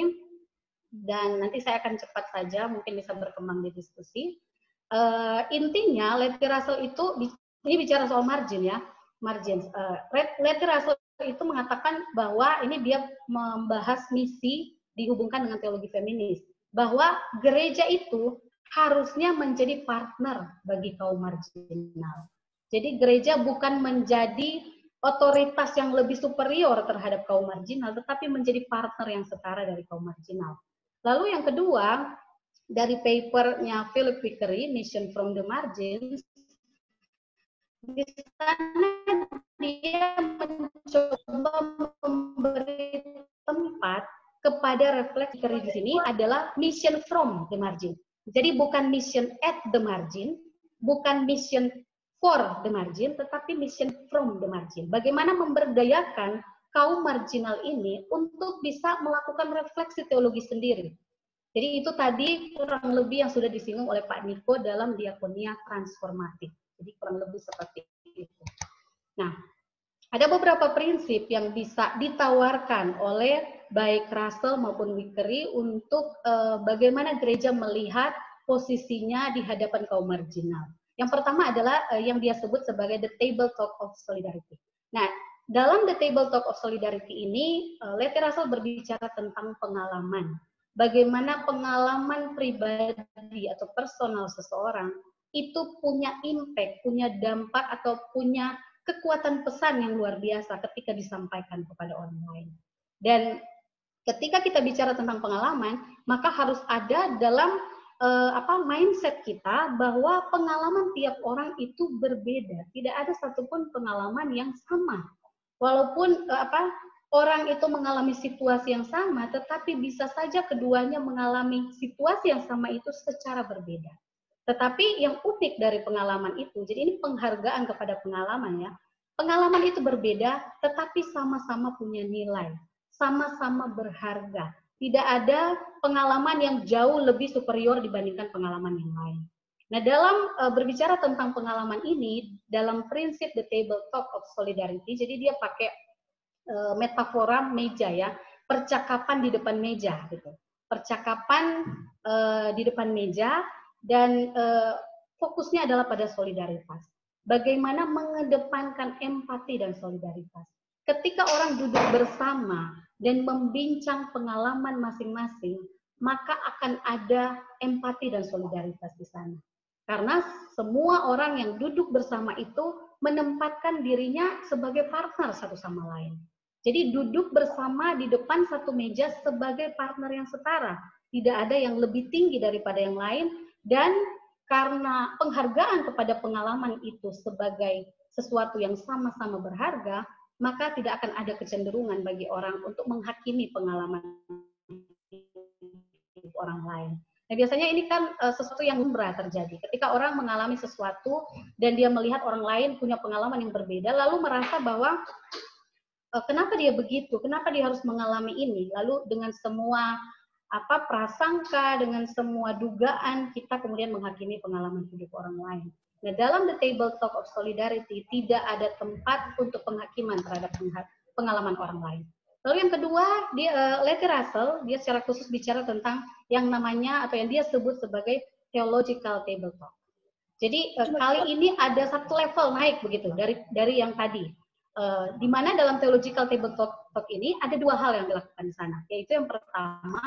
Dan nanti saya akan cepat saja, mungkin bisa berkembang di diskusi. Intinya, Letty Russell itu, ini bicara soal margin ya, margin. Letty Russell itu mengatakan bahwa ini dia membahas misi dihubungkan dengan teologi feminis, bahwa gereja itu harusnya menjadi partner bagi kaum marginal. Jadi gereja bukan menjadi otoritas yang lebih superior terhadap kaum marginal, tetapi menjadi partner yang setara dari kaum marginal. Lalu yang kedua, dari papernya Philip Vickery, Mission from the Margins, di sana dia mencoba memberi tempat kepada refleksi Vickery di sini adalah mission from the margin. Jadi bukan mission at the margin, bukan mission for the margin, tetapi mission from the margin. Bagaimana memberdayakan kaum marginal ini untuk bisa melakukan refleksi teologi sendiri. Jadi itu tadi kurang lebih yang sudah disinggung oleh Pak Niko dalam diakonia transformatif. Jadi kurang lebih seperti itu. Nah, ada beberapa prinsip yang bisa ditawarkan oleh baik Russell maupun Vickery untuk bagaimana gereja melihat posisinya di hadapan kaum marginal. Yang pertama adalah yang dia sebut sebagai the table talk of solidarity. Nah, dalam the table talk of solidarity ini, Letty Russell berbicara tentang pengalaman. Bagaimana pengalaman pribadi atau personal seseorang itu punya impact, punya dampak, atau punya kekuatan pesan yang luar biasa ketika disampaikan kepada orang lain. Dan ketika kita bicara tentang pengalaman, maka harus ada dalam mindset kita bahwa pengalaman tiap orang itu berbeda. Tidak ada satupun pengalaman yang sama. Walaupun orang itu mengalami situasi yang sama, tetapi bisa saja keduanya mengalami situasi yang sama itu secara berbeda. Tetapi yang unik dari pengalaman itu, jadi ini penghargaan kepada pengalaman ya. Pengalaman itu berbeda, tetapi sama-sama punya nilai, sama-sama berharga. Tidak ada pengalaman yang jauh lebih superior dibandingkan pengalaman yang lain. Nah, dalam berbicara tentang pengalaman ini, dalam prinsip the table talk of solidarity, jadi dia pakai metafora meja ya, percakapan di depan meja gitu. Percakapan di depan meja dan fokusnya adalah pada solidaritas. Bagaimana mengedepankan empati dan solidaritas. Ketika orang duduk bersama dan membincang pengalaman masing-masing, maka akan ada empati dan solidaritas di sana. Karena semua orang yang duduk bersama itu menempatkan dirinya sebagai partner satu sama lain. Jadi duduk bersama di depan satu meja sebagai partner yang setara. Tidak ada yang lebih tinggi daripada yang lain, dan karena penghargaan kepada pengalaman itu sebagai sesuatu yang sama-sama berharga, maka tidak akan ada kecenderungan bagi orang untuk menghakimi pengalaman orang lain. Nah, biasanya ini kan sesuatu yang lumrah terjadi. Ketika orang mengalami sesuatu dan dia melihat orang lain punya pengalaman yang berbeda, lalu merasa bahwa kenapa dia begitu, kenapa dia harus mengalami ini, lalu dengan semua prasangka, dengan semua dugaan, kita kemudian menghakimi pengalaman hidup orang lain. Nah, dalam the table talk of solidarity, tidak ada tempat untuk penghakiman terhadap pengalaman orang lain. Lalu yang kedua, Letty Russell, dia secara khusus bicara tentang yang namanya, atau yang dia sebut sebagai theological table talk. Jadi, kali ini ada satu level naik begitu, dari yang tadi. Di mana dalam theological table talk ini ada dua hal yang dilakukan di sana, yaitu yang pertama,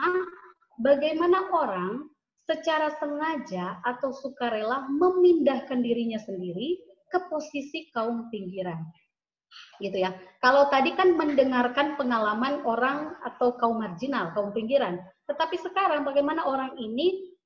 bagaimana orang secara sengaja atau sukarela memindahkan dirinya sendiri ke posisi kaum pinggiran, gitu ya. Kalau tadi kan mendengarkan pengalaman orang atau kaum marginal, kaum pinggiran, tetapi sekarang bagaimana orang ini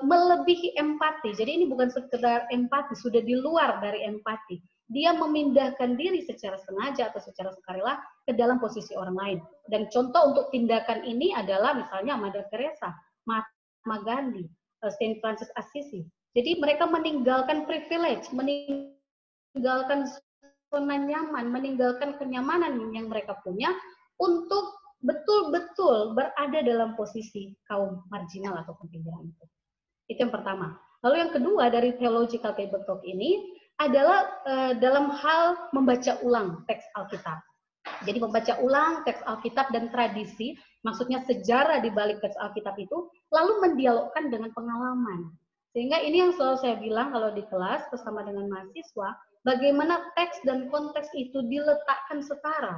melebihi empati. Jadi ini bukan sekedar empati, sudah di luar dari empati. Dia memindahkan diri secara sengaja atau secara sukarela ke dalam posisi orang lain. Dan contoh untuk tindakan ini adalah misalnya Mother Teresa, Mahatma Gandhi, Saint Francis Assisi. Jadi mereka meninggalkan privilege, meninggalkan zona nyaman, meninggalkan kenyamanan yang mereka punya untuk betul-betul berada dalam posisi kaum marginal atau pinggiran itu. Itu yang pertama. Lalu yang kedua dari theological table talk ini adalah dalam hal membaca ulang teks Alkitab. Jadi membaca ulang teks Alkitab dan tradisi, maksudnya sejarah di balik teks Alkitab itu, lalu mendialogkan dengan pengalaman. Sehingga ini yang selalu saya bilang kalau di kelas bersama dengan mahasiswa, bagaimana teks dan konteks itu diletakkan setara.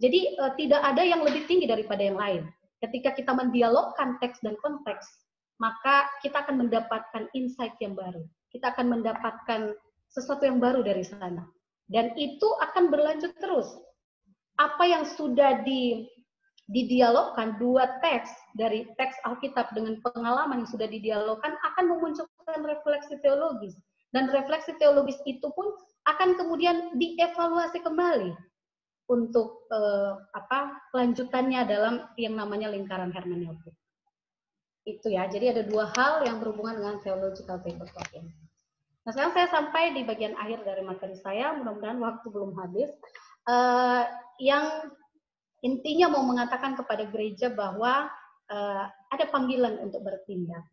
Jadi tidak ada yang lebih tinggi daripada yang lain. Ketika kita mendialogkan teks dan konteks, maka kita akan mendapatkan insight yang baru. Kita akan mendapatkan sesuatu yang baru dari sana. Dan itu akan berlanjut terus. Apa yang sudah didialogkan, dua teks, dari teks Alkitab dengan pengalaman yang sudah didialogkan, akan memunculkan refleksi teologis. Dan refleksi teologis itu pun akan kemudian dievaluasi kembali untuk kelanjutannya dalam yang namanya lingkaran hermeneutik. Itu ya, jadi ada dua hal yang berhubungan dengan theological table talk ini. Nah, sekarang saya sampai di bagian akhir dari materi saya, mudah-mudahan waktu belum habis. Yang intinya mau mengatakan kepada gereja bahwa ada panggilan untuk bertindak.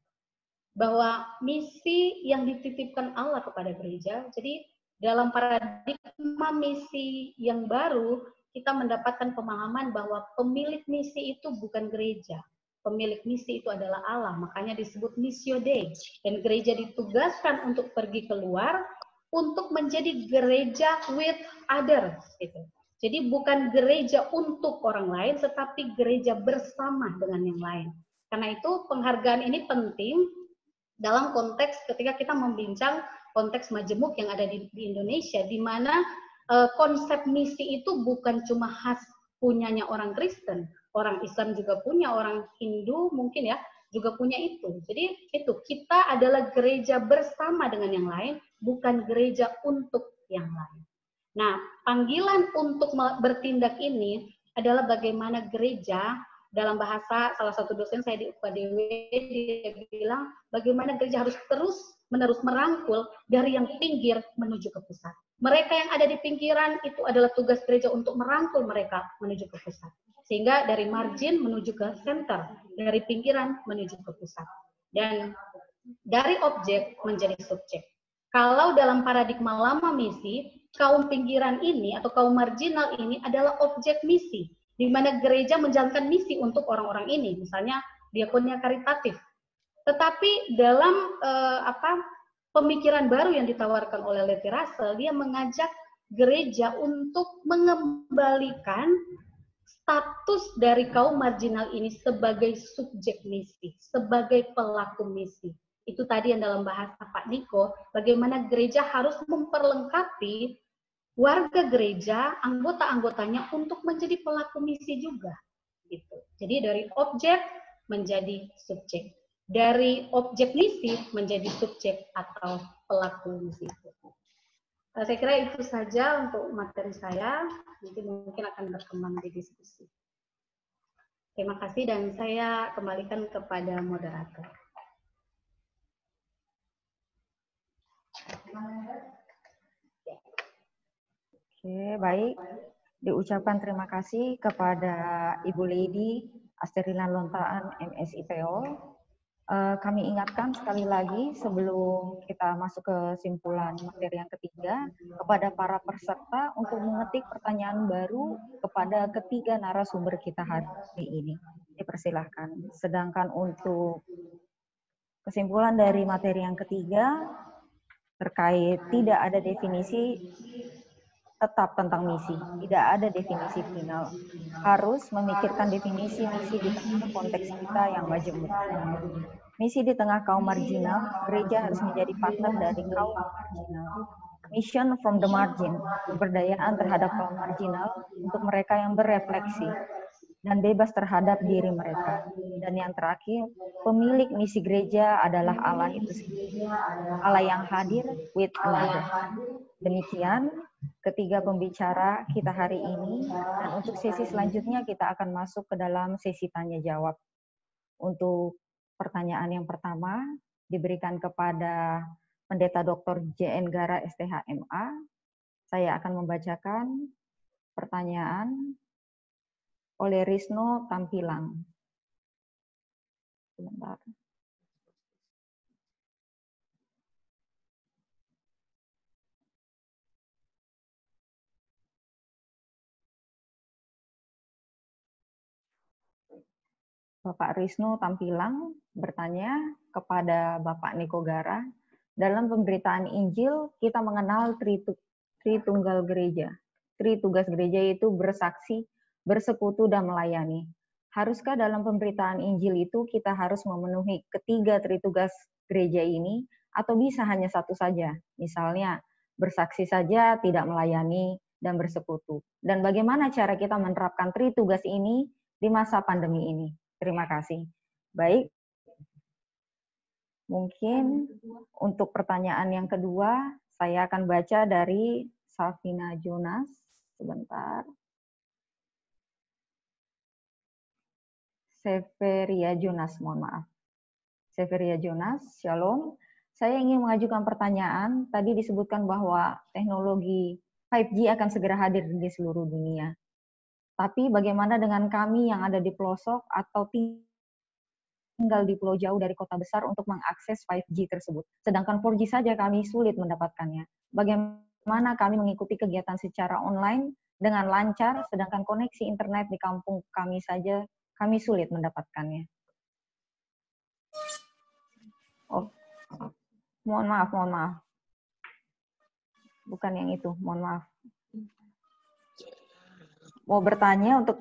Bahwa misi yang dititipkan Allah kepada gereja, jadi dalam paradigma misi yang baru, kita mendapatkan pemahaman bahwa pemilik misi itu bukan gereja, pemilik misi itu adalah Allah, makanya disebut Missio Dei. Dan gereja ditugaskan untuk pergi keluar untuk menjadi gereja with others gitu. Jadi bukan gereja untuk orang lain, tetapi gereja bersama dengan yang lain. Karena itu penghargaan ini penting dalam konteks ketika kita membincang konteks majemuk yang ada di Indonesia, di mana konsep misi itu bukan cuma khas punyanya orang Kristen, orang Islam juga punya, orang Hindu mungkin ya juga punya itu. Jadi itu kita adalah gereja bersama dengan yang lain, bukan gereja untuk yang lain. Nah, panggilan untuk bertindak ini adalah bagaimana gereja, dalam bahasa salah satu dosen saya di UKDW, dia bilang bagaimana gereja harus terus-menerus merangkul dari yang pinggir menuju ke pusat. Mereka yang ada di pinggiran itu adalah tugas gereja untuk merangkul mereka menuju ke pusat. Sehingga dari margin menuju ke center, dari pinggiran menuju ke pusat. Dan dari objek menjadi subjek. Kalau dalam paradigma lama misi, kaum pinggiran ini atau kaum marginal ini adalah objek misi, di mana gereja menjalankan misi untuk orang-orang ini, misalnya diakonia karitatif. Tetapi dalam pemikiran baru yang ditawarkan oleh Levi Russell, dia mengajak gereja untuk mengembalikan status dari kaum marginal ini sebagai subjek misi, sebagai pelaku misi. Itu tadi yang dalam bahasa Pak Niko, bagaimana gereja harus memperlengkapi warga gereja, anggota-anggotanya untuk menjadi pelaku misi juga. Gitu. Jadi dari objek menjadi subjek. Dari objek misi menjadi subjek atau pelaku misi. Saya kira itu saja untuk materi saya, nanti mungkin akan berkembang di diskusi. Terima kasih dan saya kembalikan kepada moderator. Oke, baik. Diucapkan terima kasih kepada Ibu Lady Asterina Lontaan, MSIPO. Kami ingatkan sekali lagi sebelum kita masuk ke kesimpulan materi yang ketiga, kepada para peserta untuk mengetik pertanyaan baru kepada ketiga narasumber kita hari ini. Dipersilahkan. Sedangkan untuk kesimpulan dari materi yang ketiga, terkait tidak ada definisi tetap tentang misi, tidak ada definisi final. Harus memikirkan definisi misi di tengah konteks kita yang majemuk. Misi di tengah kaum marginal, gereja harus menjadi partner dari kaum marginal. Mission from the margin, pemberdayaan terhadap kaum marginal untuk mereka yang berefleksi dan bebas terhadap diri mereka. Dan yang terakhir, pemilik misi gereja adalah Allah itu sendiri. Allah yang hadir with another. Demikian ketiga pembicara kita hari ini, dan untuk sesi selanjutnya kita akan masuk ke dalam sesi tanya jawab. Untuk pertanyaan yang pertama diberikan kepada Pendeta Dr. JN Gara STH MA. Saya akan membacakan pertanyaan oleh Risno Tampilang. Sebentar. Bapak Risno Tampilang bertanya kepada Bapak Niko Gara, dalam pemberitaan Injil kita mengenal Tritunggal Gereja. Tritugas gereja itu bersaksi, bersekutu, dan melayani. Haruskah dalam pemberitaan Injil itu kita harus memenuhi ketiga tritugas gereja ini, atau bisa hanya satu saja? Misalnya, bersaksi saja, tidak melayani, dan bersekutu. Dan bagaimana cara kita menerapkan tritugas ini di masa pandemi ini? Terima kasih. Baik, mungkin untuk pertanyaan yang kedua, saya akan baca dari Safina Jonas. Sebentar. Severia Jonas, mohon maaf. Severia Jonas, Shalom. Saya ingin mengajukan pertanyaan. Tadi disebutkan bahwa teknologi 5G akan segera hadir di seluruh dunia. Tapi bagaimana dengan kami yang ada di pelosok atau tinggal di pulau jauh dari kota besar untuk mengakses 5G tersebut? Sedangkan 4G saja kami sulit mendapatkannya. Bagaimana kami mengikuti kegiatan secara online dengan lancar, sedangkan koneksi internet di kampung kami saja kami sulit mendapatkannya? Oh, mohon maaf. Bukan yang itu, mohon maaf. Mau bertanya untuk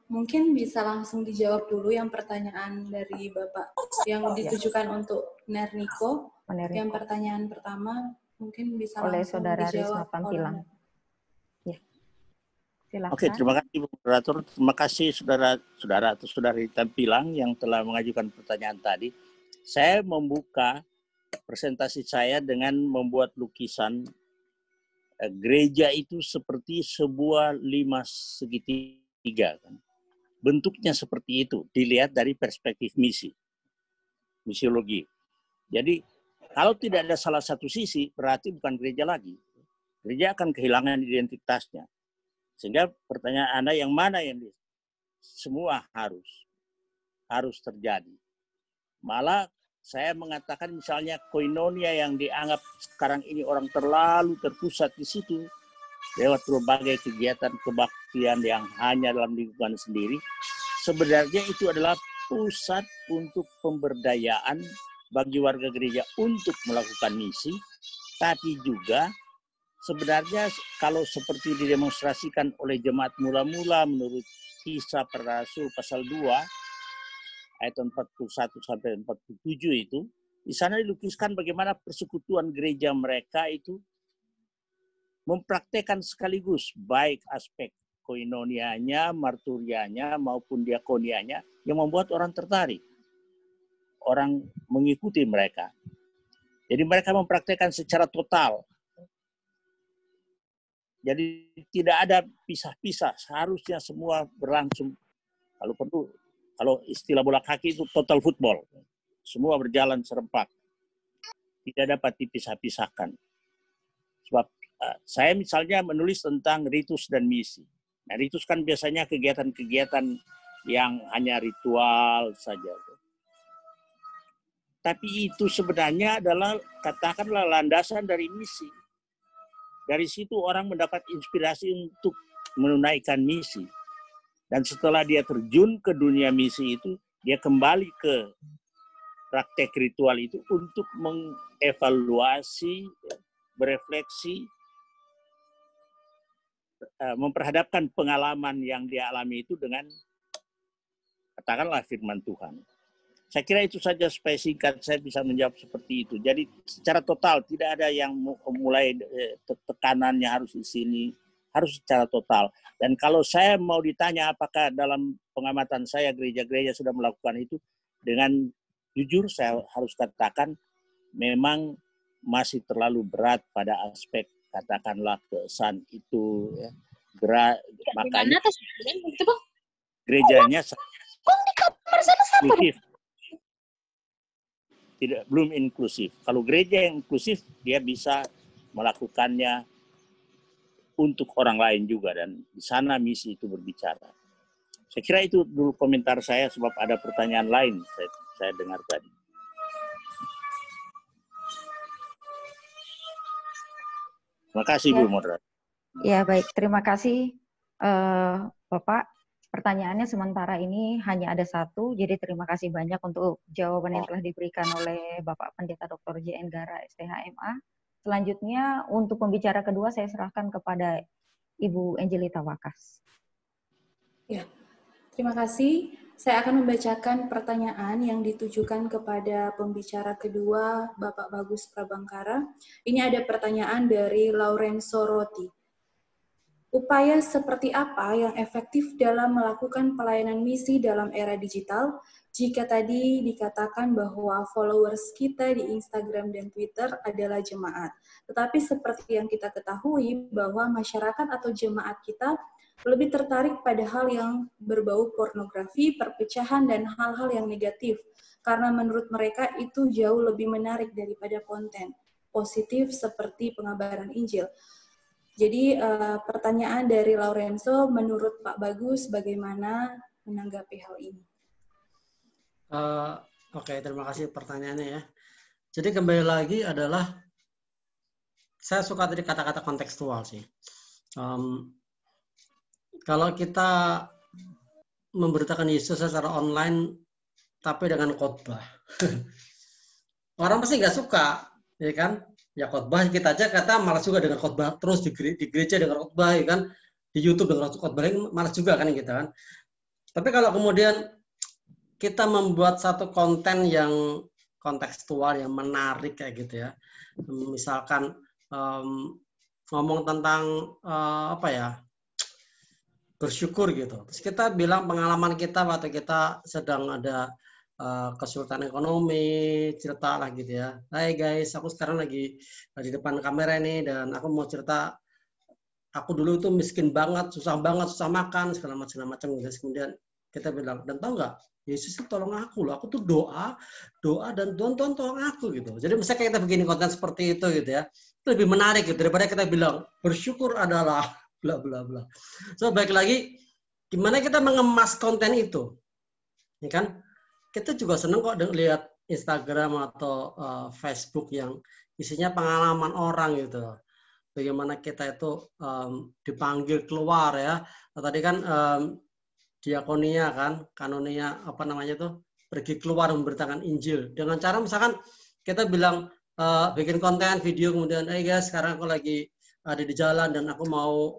mungkin bisa langsung dijawab dulu yang pertanyaan dari Bapak yang ditujukan untuk Nerniko. Yang pertanyaan pertama mungkin bisa oleh langsung Saudara dijawab Risma Tampilang. Ya. Silakan. Oke, terima kasih Bu Moderator. Terima kasih saudara atau saudari Tampilang yang telah mengajukan pertanyaan tadi. Saya membuka presentasi saya dengan membuat lukisan gereja itu seperti sebuah 5 segitiga. Bentuknya seperti itu, dilihat dari perspektif misiologi. Jadi, kalau tidak ada salah satu sisi, berarti bukan gereja lagi. Gereja akan kehilangan identitasnya. Sehingga pertanyaan Anda yang mana yang semua harus terjadi. Malah saya mengatakan misalnya koinonia yang dianggap sekarang ini orang terlalu terpusat di situ lewat berbagai kegiatan kebaktian yang hanya dalam lingkungan sendiri, sebenarnya itu adalah pusat untuk pemberdayaan bagi warga gereja untuk melakukan misi, tapi juga sebenarnya kalau seperti didemonstrasikan oleh jemaat mula-mula menurut Kisah Para Rasul pasal 2 ayat 41 sampai 47 itu, di sana dilukiskan bagaimana persekutuan gereja mereka itu mempraktekkan sekaligus baik aspek koinonianya, marturianya maupun diakonianya yang membuat orang tertarik. Orang mengikuti mereka. Jadi mereka mempraktekkan secara total. Jadi tidak ada pisah-pisah, seharusnya semua berlangsung. Kalau perlu, kalau istilah bola kaki itu total football. Semua berjalan serempak. Tidak dapat dipisah-pisahkan. Sebab saya misalnya menulis tentang ritus dan misi. Nah, ritus kan biasanya kegiatan-kegiatan yang hanya ritual saja. Tapi itu sebenarnya adalah, katakanlah, landasan dari misi. Dari situ orang mendapat inspirasi untuk menunaikan misi. Dan setelah dia terjun ke dunia misi itu, dia kembali ke praktek ritual itu untuk mengevaluasi, berefleksi, memperhadapkan pengalaman yang dia alami itu dengan, katakanlah, firman Tuhan. Saya kira itu saja supaya singkat saya bisa menjawab seperti itu. Jadi secara total tidak ada yang mulai tekanannya harus di sini, harus secara total. Dan kalau saya mau ditanya apakah dalam pengamatan saya gereja-gereja sudah melakukan itu, dengan jujur saya harus katakan memang masih terlalu berat pada aspek, katakanlah, kesan itu. Ya. Makanya gerejanya inklusif. Belum inklusif. Kalau gereja yang inklusif, dia bisa melakukannya untuk orang lain juga, dan di sana misi itu berbicara. Saya kira itu dulu komentar saya, sebab ada pertanyaan lain saya dengar tadi. Terima kasih, Bu Moderator. Ya, baik. Terima kasih, Bapak. Pertanyaannya sementara ini hanya ada satu, jadi terima kasih banyak untuk jawaban yang telah diberikan oleh Bapak Pendeta Dr. J.N. Gara, STH.MA. Selanjutnya, untuk pembicara kedua, saya serahkan kepada Ibu Angelita Wakas. Ya, terima kasih. Saya akan membacakan pertanyaan yang ditujukan kepada pembicara kedua, Bapak Bagus Prabangkara. Ini ada pertanyaan dari Laurenzo Roti. Upaya seperti apa yang efektif dalam melakukan pelayanan misi dalam era digital? Jika tadi dikatakan bahwa followers kita di Instagram dan Twitter adalah jemaat. Tetapi seperti yang kita ketahui bahwa masyarakat atau jemaat kita lebih tertarik pada hal yang berbau pornografi, perpecahan, dan hal-hal yang negatif. Karena menurut mereka itu jauh lebih menarik daripada konten positif seperti pengabaran Injil. Jadi pertanyaan dari Laurenzo, menurut Pak Bagus bagaimana menanggapi hal ini? Oke, terima kasih pertanyaannya ya. Jadi kembali lagi adalah, saya suka tadi kata-kata kontekstual sih. Kalau kita memberitakan Yesus secara online, tapi dengan khotbah. Orang pasti nggak suka, ya kan? Ya khotbah kita aja kata malas juga dengan khotbah terus di gereja dengan khotbah, ya kan? Di YouTube dengan khotbah malas juga kan kita kan. Tapi kalau kemudian kita membuat satu konten yang kontekstual, yang menarik kayak gitu ya, misalkan ngomong tentang apa ya, bersyukur gitu. Terus kita bilang pengalaman kita waktu kita sedang ada kesulitan ekonomi, cerita lah gitu ya. Hai guys, aku sekarang lagi di depan kamera ini dan aku mau cerita, aku dulu itu miskin banget, susah makan, segala macam gitu. Kemudian kita bilang, dan tahu nggak, Yesus itu tolong aku loh, aku tuh doa dan Tuhan tolong aku gitu. Jadi misalnya kita begini konten seperti itu gitu ya, itu lebih menarik gitu daripada kita bilang bersyukur adalah bla bla bla. So baik lagi, gimana kita mengemas konten itu, ya kan? Kita juga seneng kok lihat Instagram atau Facebook yang isinya pengalaman orang gitu. Bagaimana kita itu dipanggil keluar ya. Tadi kan diakonia kan, kanonia apa namanya tuh, pergi keluar memberitakan Injil dengan cara misalkan kita bilang bikin konten video kemudian guys sekarang aku lagi ada di jalan dan aku mau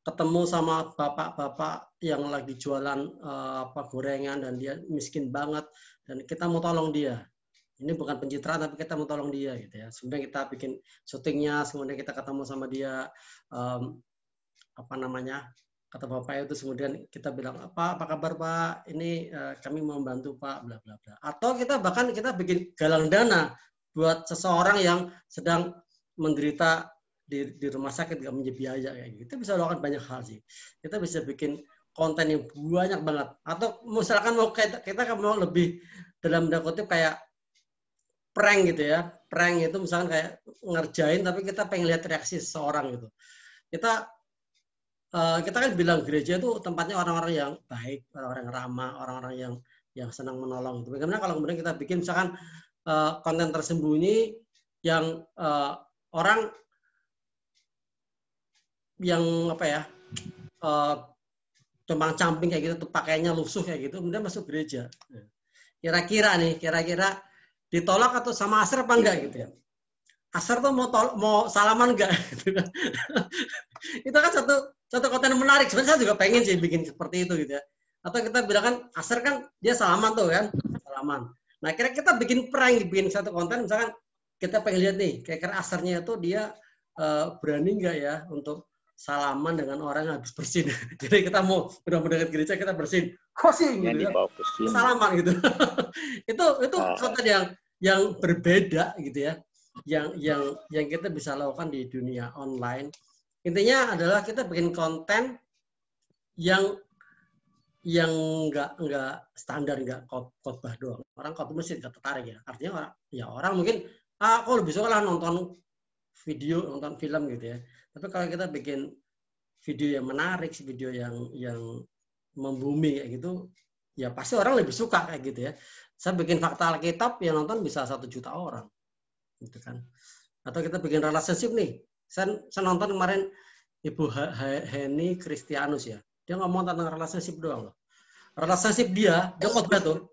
ketemu sama bapak-bapak yang lagi jualan gorengan dan dia miskin banget dan kita mau tolong dia. Ini bukan pencitraan tapi kita mau tolong dia gitu ya. Sebenarnya kita bikin syutingnya, kemudian kita ketemu sama dia apa namanya? Kata bapak itu kemudian kita bilang apa kabar Pak? Ini kami mau membantu Pak, bla bla bla. Atau kita bahkan kita bikin galang dana buat seseorang yang sedang menderita di rumah sakit nggak punya biaya kayak gitu. Kita bisa lakukan banyak hal sih. Kita bisa bikin konten yang banyak banget. Atau misalkan mau kita mau lebih dalam tanda kutip kayak prank gitu ya. Prank itu misalkan kayak ngerjain tapi kita pengen lihat reaksi seseorang gitu. Kita kan bilang gereja itu tempatnya orang-orang yang baik, orang-orang yang ramah, orang-orang yang senang menolong. Bagaimana kalau kemudian kita bikin misalkan konten tersembunyi yang orang yang apa ya cuma camping kayak gitu, pakaiannya lusuh kayak gitu, kemudian masuk gereja. Kira-kira ditolak atau sama Asar apa enggak gitu ya? Asar tuh mau salaman enggak? Itu kan satu konten menarik. Sebenarnya saya juga pengen sih bikin seperti itu gitu ya. Atau kita bilang kan Asar kan dia salaman tuh kan, salaman. Nah kira kita bikin prank, bikin satu konten misalkan kita pengen lihat nih, kira-kira Asarnya itu dia berani enggak ya untuk salaman dengan orang yang habis bersin. Jadi kita mau mendekat gereja kita bersin, kosing gitu ya. Salaman gitu. itu konten yang berbeda gitu ya. Yang kita bisa lakukan di dunia online. Intinya adalah kita bikin konten yang nggak standar, nggak khotbah doang. Orang khotbah mesti nggak tertarik ya. Artinya orang mungkin kok lebih suka lah nonton video, nonton film gitu ya. Tapi kalau kita bikin video yang menarik, video yang membumi kayak gitu, ya pasti orang lebih suka kayak gitu ya. Saya bikin fakta Alkitab yang nonton bisa 1 juta orang, gitu kan. Atau kita bikin relationship nih. Saya nonton kemarin Ibu Heni Kristianus ya. Dia ngomong tentang relationship doang loh. Relationship dia khotbah tuh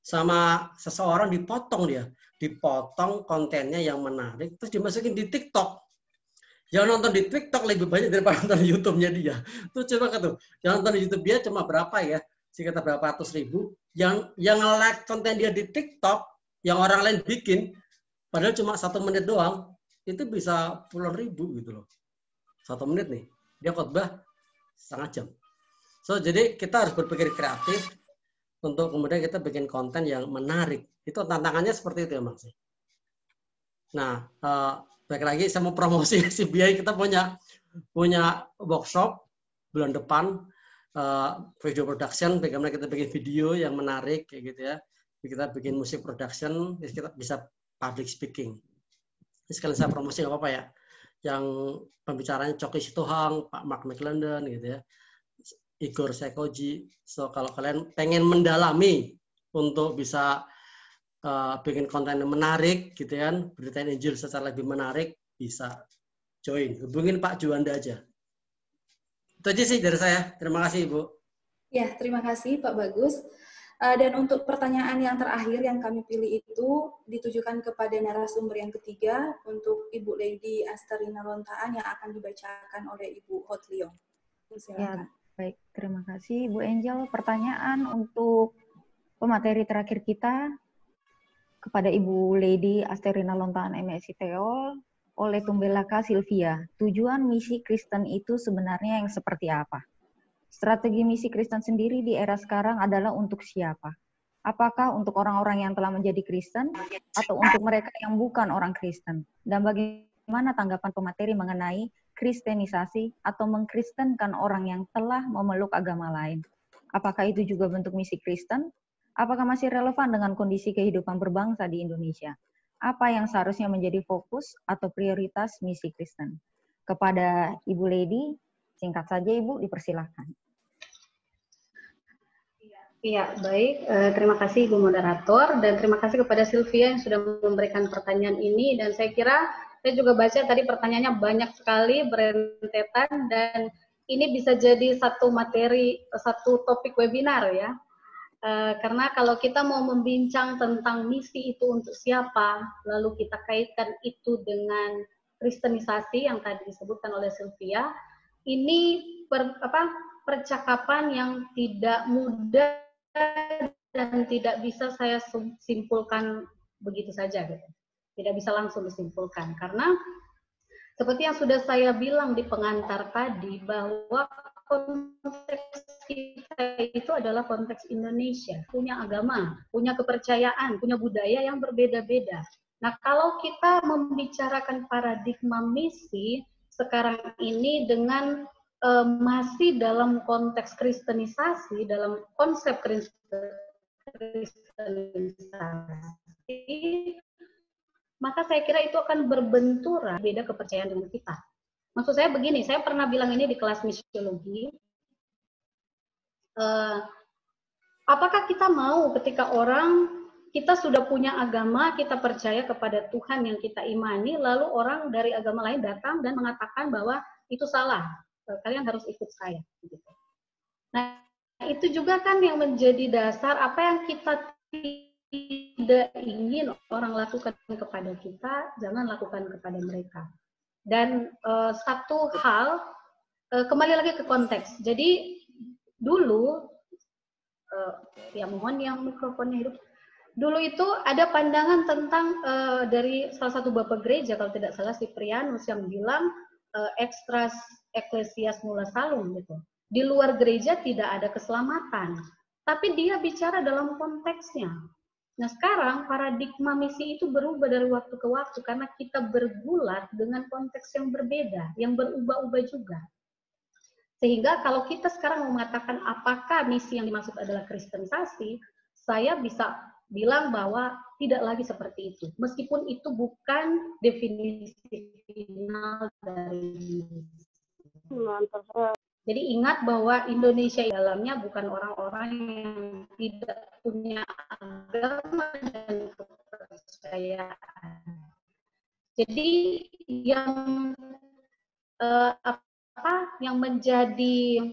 sama seseorang dipotong kontennya yang menarik, terus dimasukin di TikTok. Yang nonton di TikTok lebih banyak daripada nonton di YouTube-nya dia. Tuh coba tuh, yang nonton di YouTube dia cuma berapa ya? Sekitar berapa ratus ribu. Yang like konten dia di TikTok, yang orang lain bikin, padahal cuma 1 menit doang, itu bisa puluhan ribu gitu loh. 1 menit nih, dia khotbah setengah jam. So jadi kita harus berpikir kreatif untuk kemudian kita bikin konten yang menarik. Itu tantangannya seperti itu ya Mas. Nah, baik lagi saya mau promosi CBI, kita punya workshop bulan depan video production, bagaimana kita bikin video yang menarik kayak gitu ya. Kita bikin musik production, kita bisa public speaking. Ini sekali saya promosi nggak apa-apa ya. Yang pembicaranya Coki Sitohang, Pak Mark McLendon gitu ya. Igor Sekoji. So kalau kalian pengen mendalami untuk bisa bikin konten yang menarik gitu kan, beritain Injil secara lebih menarik, bisa join. Hubungin Pak Juanda aja. Itu aja sih dari saya. Terima kasih Ibu. Ya, terima kasih Pak Bagus. Dan untuk pertanyaan yang terakhir yang kami pilih itu ditujukan kepada narasumber yang ketiga untuk Ibu Lady Astarina Lontaan yang akan dibacakan oleh Ibu Hotliong. Ya, Silakan. baik. Terima kasih, Bu Angel. Pertanyaan untuk pemateri terakhir kita kepada Ibu Lady Astarina Lontaan MSc Teol oleh Tumbelaka Sylvia. Tujuan misi Kristen itu sebenarnya yang seperti apa? Strategi misi Kristen sendiri di era sekarang adalah untuk siapa? Apakah untuk orang-orang yang telah menjadi Kristen atau untuk mereka yang bukan orang Kristen? Dan bagaimana tanggapan pemateri mengenai kristenisasi atau mengkristenkan orang yang telah memeluk agama lain? Apakah itu juga bentuk misi Kristen? Apakah masih relevan dengan kondisi kehidupan berbangsa di Indonesia? Apa yang seharusnya menjadi fokus atau prioritas misi Kristen? Kepada Ibu Lady, singkat saja Ibu, dipersilahkan. Iya, baik. Terima kasih Ibu Moderator dan terima kasih kepada Sylvia yang sudah memberikan pertanyaan ini. Dan saya kira saya juga baca tadi pertanyaannya banyak sekali berentetan dan ini bisa jadi satu materi, satu topik webinar ya. Karena kalau kita mau membincang tentang misi itu untuk siapa, lalu kita kaitkan itu dengan kristenisasi yang tadi disebutkan oleh Sylvia, ini percakapan yang tidak mudah dan tidak bisa saya simpulkan begitu saja, gitu. Tidak bisa langsung disimpulkan karena seperti yang sudah saya bilang di pengantar tadi bahwa konteks kita itu adalah konteks Indonesia, punya agama, punya kepercayaan, punya budaya yang berbeda-beda. Nah, kalau kita membicarakan paradigma misi sekarang ini dengan masih dalam konteks kristenisasi, dalam konsep kristenisasi, maka saya kira itu akan berbenturan beda kepercayaan dengan kita. Maksud saya begini, saya pernah bilang ini di kelas misiologi, apakah kita mau ketika kita sudah punya agama, kita percaya kepada Tuhan yang kita imani, lalu orang dari agama lain datang dan mengatakan bahwa itu salah, kalian harus ikut saya. Nah, itu juga kan yang menjadi dasar apa yang kita tidak ingin orang lakukan kepada kita, jangan lakukan kepada mereka. Dan satu hal, kembali lagi ke konteks. Jadi dulu, ya mohon yang mikrofonnya hidup. Dulu itu ada pandangan tentang dari salah satu bapak gereja, kalau tidak salah Siprianus, yang bilang extras ecclesias nulla salum gitu. Di luar gereja tidak ada keselamatan, tapi dia bicara dalam konteksnya. Nah, sekarang paradigma misi itu berubah dari waktu ke waktu karena kita bergulat dengan konteks yang berbeda, yang berubah-ubah juga. Sehingga kalau kita sekarang mengatakan apakah misi yang dimaksud adalah kristenisasi, saya bisa bilang bahwa tidak lagi seperti itu. Meskipun itu bukan definisi final dari misi. Jadi ingat bahwa Indonesia di dalamnya bukan orang-orang yang tidak punya agama dan kepercayaan. Jadi yang menjadi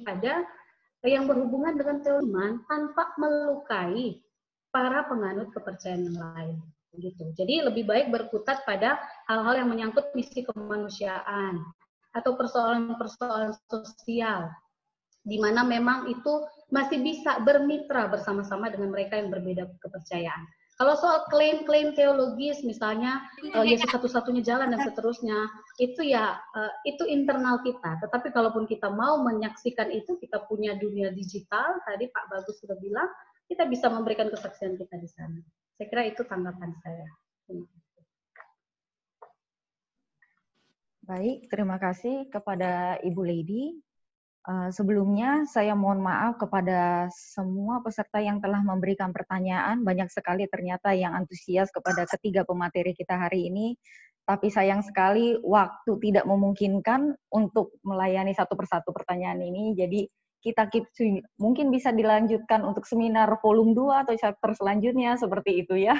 yang berhubungan dengan teoriman tanpa melukai para penganut kepercayaan yang lain. Gitu. Jadi lebih baik berkutat pada hal-hal yang menyangkut misi kemanusiaan atau persoalan-persoalan sosial, di mana memang itu masih bisa bermitra bersama-sama dengan mereka yang berbeda kepercayaan. Kalau soal klaim-klaim teologis, misalnya Yesus satu-satunya jalan dan seterusnya, itu ya itu internal kita. Tetapi kalaupun kita mau menyaksikan itu, kita punya dunia digital. Tadi Pak Bagus sudah bilang, kita bisa memberikan kesaksian kita di sana. Saya kira itu tanggapan saya. Baik, terima kasih kepada Ibu Lady. Sebelumnya saya mohon maaf kepada semua peserta yang telah memberikan pertanyaan. Banyak sekali ternyata yang antusias kepada ketiga pemateri kita hari ini. Tapi sayang sekali waktu tidak memungkinkan untuk melayani satu persatu pertanyaan ini. Jadi kita mungkin bisa dilanjutkan untuk seminar volume 2 atau chapter selanjutnya seperti itu ya.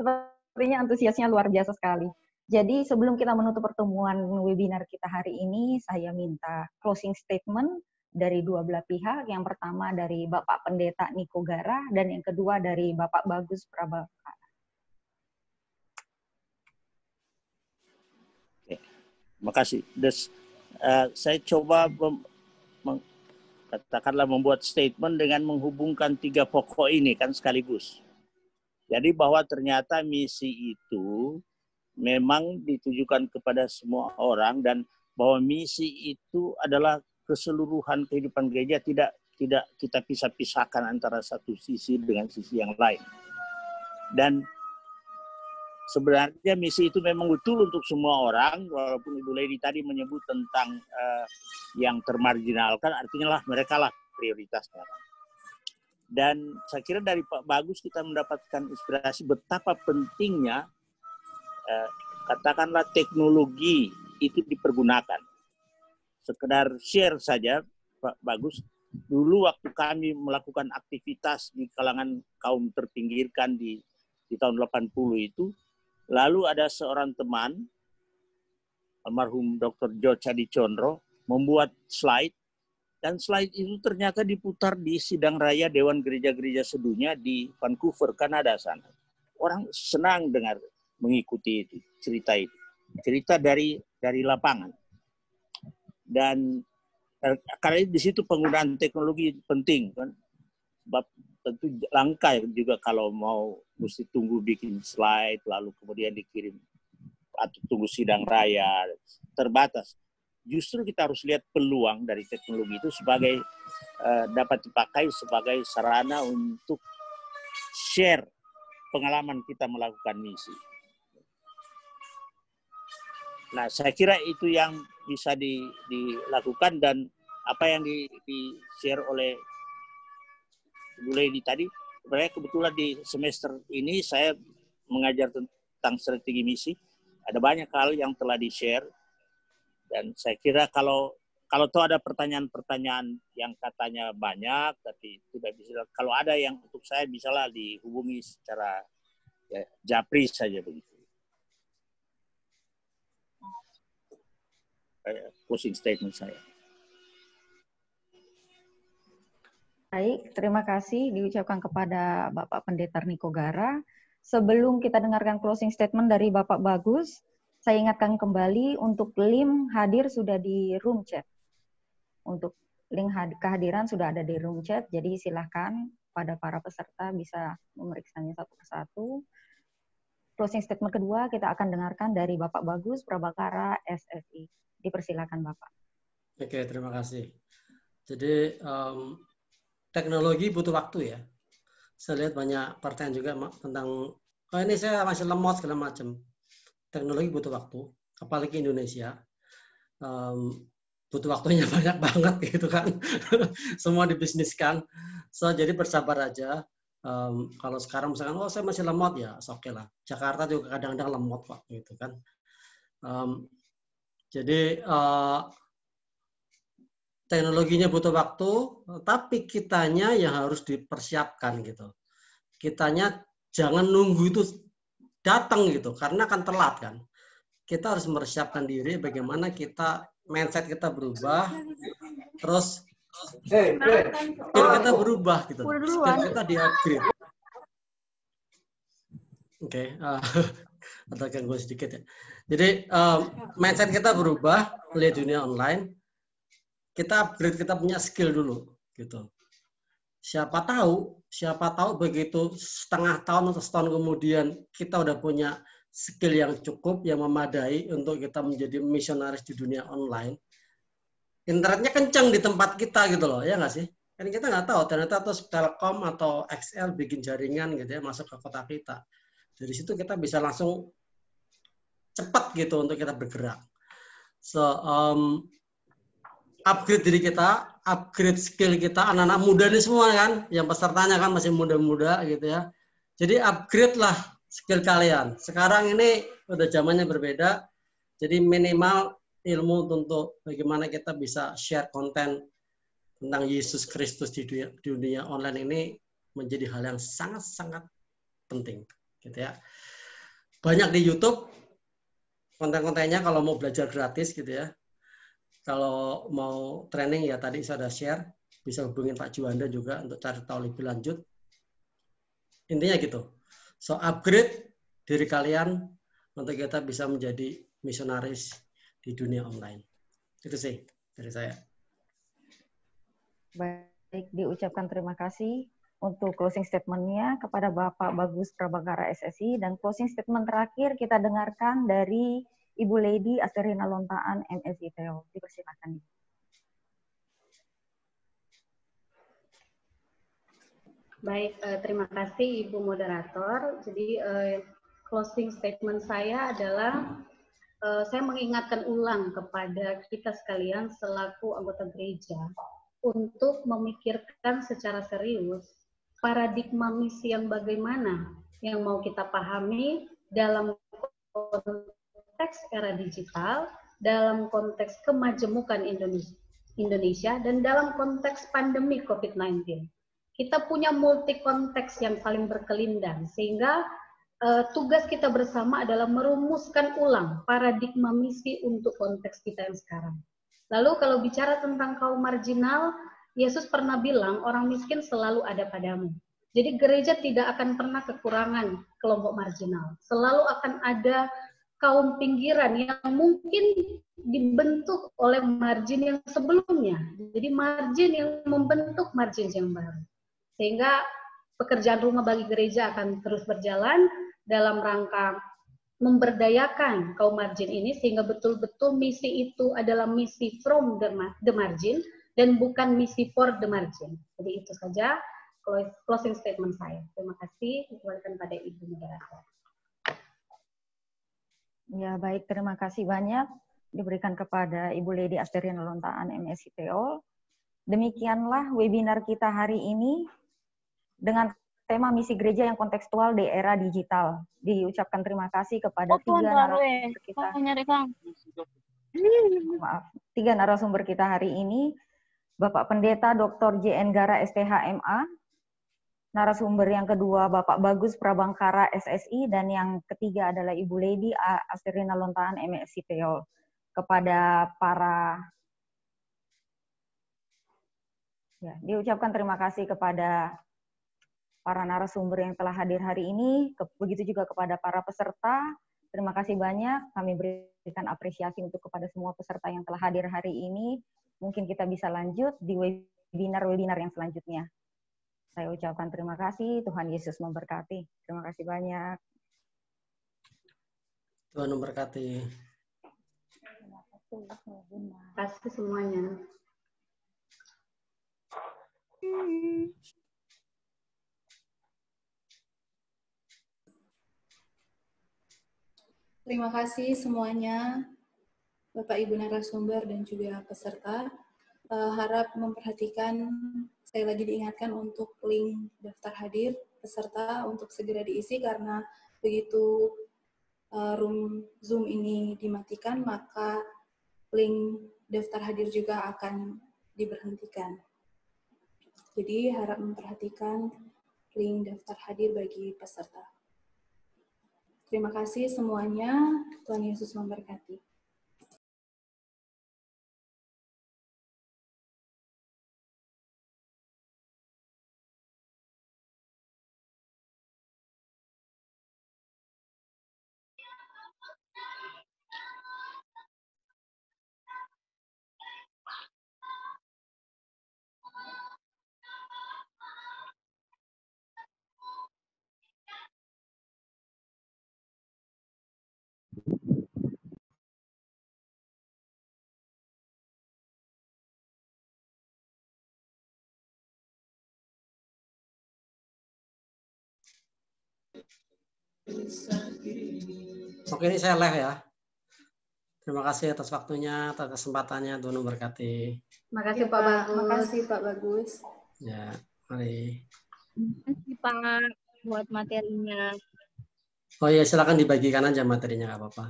Sepertinya antusiasnya luar biasa sekali. Jadi sebelum kita menutup pertemuan webinar kita hari ini, saya minta closing statement dari dua belah pihak. Yang pertama dari Bapak Pendeta Niko Gara dan yang kedua dari Bapak Bagus Prabakara. Terima kasih. Saya coba katakanlah membuat statement dengan menghubungkan 3 pokok ini kan sekaligus. Jadi bahwa ternyata misi itu memang ditujukan kepada semua orang dan bahwa misi itu adalah keseluruhan kehidupan gereja, tidak kita pisah-pisahkan antara satu sisi dengan sisi yang lain. Dan sebenarnya misi itu memang betul untuk semua orang, walaupun Ibu Lady tadi menyebut tentang yang termarginalkan, artinya lah mereka lah prioritasnya. Dan saya kira dari Pak Bagus kita mendapatkan inspirasi betapa pentingnya katakanlah teknologi itu dipergunakan. Sekedar share saja Pak Bagus, dulu waktu kami melakukan aktivitas di kalangan kaum terpinggirkan di tahun 80 itu, lalu ada seorang teman, almarhum Dr. George Adi Condro, membuat slide, dan slide itu ternyata diputar di sidang raya Dewan Gereja-Gereja Sedunia di Vancouver, Kanada sana. Orang senang dengar, mengikuti itu, cerita itu. Cerita dari lapangan. Dan karena di situ penggunaan teknologi penting kan. Sebab tentu langka juga kalau mau mesti tunggu bikin slide lalu kemudian dikirim atau tunggu sidang raya, terbatas. Justru kita harus lihat peluang dari teknologi itu sebagai dapat dipakai sebagai sarana untuk share pengalaman kita melakukan misi. Nah, saya kira itu yang bisa dilakukan, dan apa yang di-share oleh Bu Lady tadi, sebenarnya kebetulan di semester ini saya mengajar tentang strategi misi. Ada banyak hal yang telah di-share, dan saya kira kalau ada pertanyaan-pertanyaan yang katanya banyak, tapi tidak bisa, kalau ada yang untuk saya bisalah dihubungi secara japri saja begitu. Closing statement saya. Baik, terima kasih diucapkan kepada Bapak Pendeta Niko Gara. Sebelum kita dengarkan closing statement dari Bapak Bagus, saya ingatkan kembali untuk link hadir sudah di room chat. Untuk link kehadiran sudah ada di room chat, jadi silahkan pada para peserta bisa memeriksanya satu persatu. Closing statement kedua kita akan dengarkan dari Bapak Bagus Prabakara SSI. Dipersilakan Bapak. Oke, terima kasih. Jadi teknologi butuh waktu ya. Saya lihat banyak pertanyaan juga tentang, ini saya masih lemot segala macam. Teknologi butuh waktu, apalagi Indonesia. Butuh waktunya banyak banget gitu kan. Semua dibisniskan. So, jadi bersabar aja. Kalau sekarang misalkan, saya masih lemot ya, oke lah. Jakarta juga kadang-kadang lemot Pak, gitu kan. Jadi teknologinya butuh waktu, tapi kitanya yang harus dipersiapkan gitu. Kitanya jangan nunggu itu datang gitu, karena akan telat kan. Kita harus mempersiapkan diri bagaimana mindset kita berubah, terus skill kita berubah gitu. Skill kita di-upgrade. Oke, ada gangguan sedikit ya. Jadi mindset kita berubah oleh dunia online. Kita upgrade, kita punya skill dulu gitu. Siapa tahu begitu setengah tahun atau setahun kemudian kita udah punya skill yang cukup, yang memadai untuk kita menjadi misionaris di dunia online. Internetnya kencang di tempat kita gitu loh, ya nggak sih? Kan kita nggak tahu, ternyata atau Telkom atau XL bikin jaringan gitu ya masuk ke kota kita. Dari situ kita bisa langsung cepat gitu untuk kita bergerak. So, upgrade diri kita, upgrade skill kita, anak-anak muda ini semua kan, yang pesertanya kan masih muda-muda gitu ya. Jadi upgrade lah skill kalian. Sekarang ini udah zamannya berbeda, jadi minimal ilmu untuk bagaimana kita bisa share konten tentang Yesus Kristus di dunia online ini menjadi hal yang sangat-sangat penting, gitu ya. Banyak di YouTube konten-kontennya kalau mau belajar gratis gitu ya. Kalau mau training ya tadi saya sudah share, bisa hubungin Pak Juanda juga untuk cari tahu lebih lanjut. Intinya gitu. So upgrade diri kalian untuk kita bisa menjadi misionaris di dunia online. Itu sih dari saya. Baik, diucapkan terima kasih untuk closing statement-nya kepada Bapak Bagus Prabangkara SSI, dan closing statement terakhir kita dengarkan dari Ibu Lady Asterina Lontaan MSI Theo. Dipersilakan. Baik, terima kasih Ibu Moderator. Jadi closing statement saya adalah saya mengingatkan ulang kepada kita sekalian selaku anggota gereja untuk memikirkan secara serius paradigma misi yang bagaimana yang mau kita pahami dalam konteks era digital, dalam konteks kemajemukan Indonesia, dan dalam konteks pandemi COVID-19. Kita punya multi konteks yang saling berkelindan, sehingga tugas kita bersama adalah merumuskan ulang paradigma misi untuk konteks kita yang sekarang. Lalu kalau bicara tentang kaum marginal, Yesus pernah bilang orang miskin selalu ada padamu. Jadi gereja tidak akan pernah kekurangan kelompok marginal. Selalu akan ada kaum pinggiran yang mungkin dibentuk oleh margin yang sebelumnya. Jadi margin yang membentuk margin yang baru. Sehingga pekerjaan rumah bagi gereja akan terus berjalan dalam rangka memberdayakan kaum margin ini, sehingga betul-betul misi itu adalah misi from the margin dan bukan misi for the margin. Jadi itu saja closing statement saya. Terima kasih. Dikembalikan pada Ibu Moderator. Ya, baik, terima kasih banyak diberikan kepada Ibu Lady Asterina Lontaan MSI Theo. Demikianlah webinar kita hari ini dengan tema misi gereja yang kontekstual di era digital. Diucapkan terima kasih kepada tiga narasumber kita hari ini. Bapak Pendeta Dr. JN Gara STH MA, narasumber yang kedua Bapak Bagus Prabangkara SSI, dan yang ketiga adalah Ibu Lady Asterina Lontaan MSI Theo. Kepada diucapkan terima kasih kepada para narasumber yang telah hadir hari ini, begitu juga kepada para peserta. Terima kasih banyak, kami berikan apresiasi untuk kepada semua peserta yang telah hadir hari ini. Mungkin kita bisa lanjut di webinar-webinar yang selanjutnya. Saya ucapkan terima kasih, Tuhan Yesus memberkati. Terima kasih banyak. Tuhan memberkati. Terima kasih semuanya. Terima kasih semuanya, Bapak Ibu narasumber dan juga peserta. Harap memperhatikan, saya lagi diingatkan untuk link daftar hadir peserta untuk segera diisi, karena begitu room Zoom ini dimatikan, maka link daftar hadir juga akan diberhentikan. Jadi harap memperhatikan link daftar hadir bagi peserta. Terima kasih semuanya. Tuhan Yesus memberkati. Oke, ini saya live ya. Terima kasih atas waktunya, atas kesempatannya. Tuhan memberkati. Terima kasih Pak Bagus. Terima kasih Pak Bagus. Ya, mari. Terima kasih Pak buat materinya. Oh ya, silakan dibagikan aja materinya, nggak apa-apa.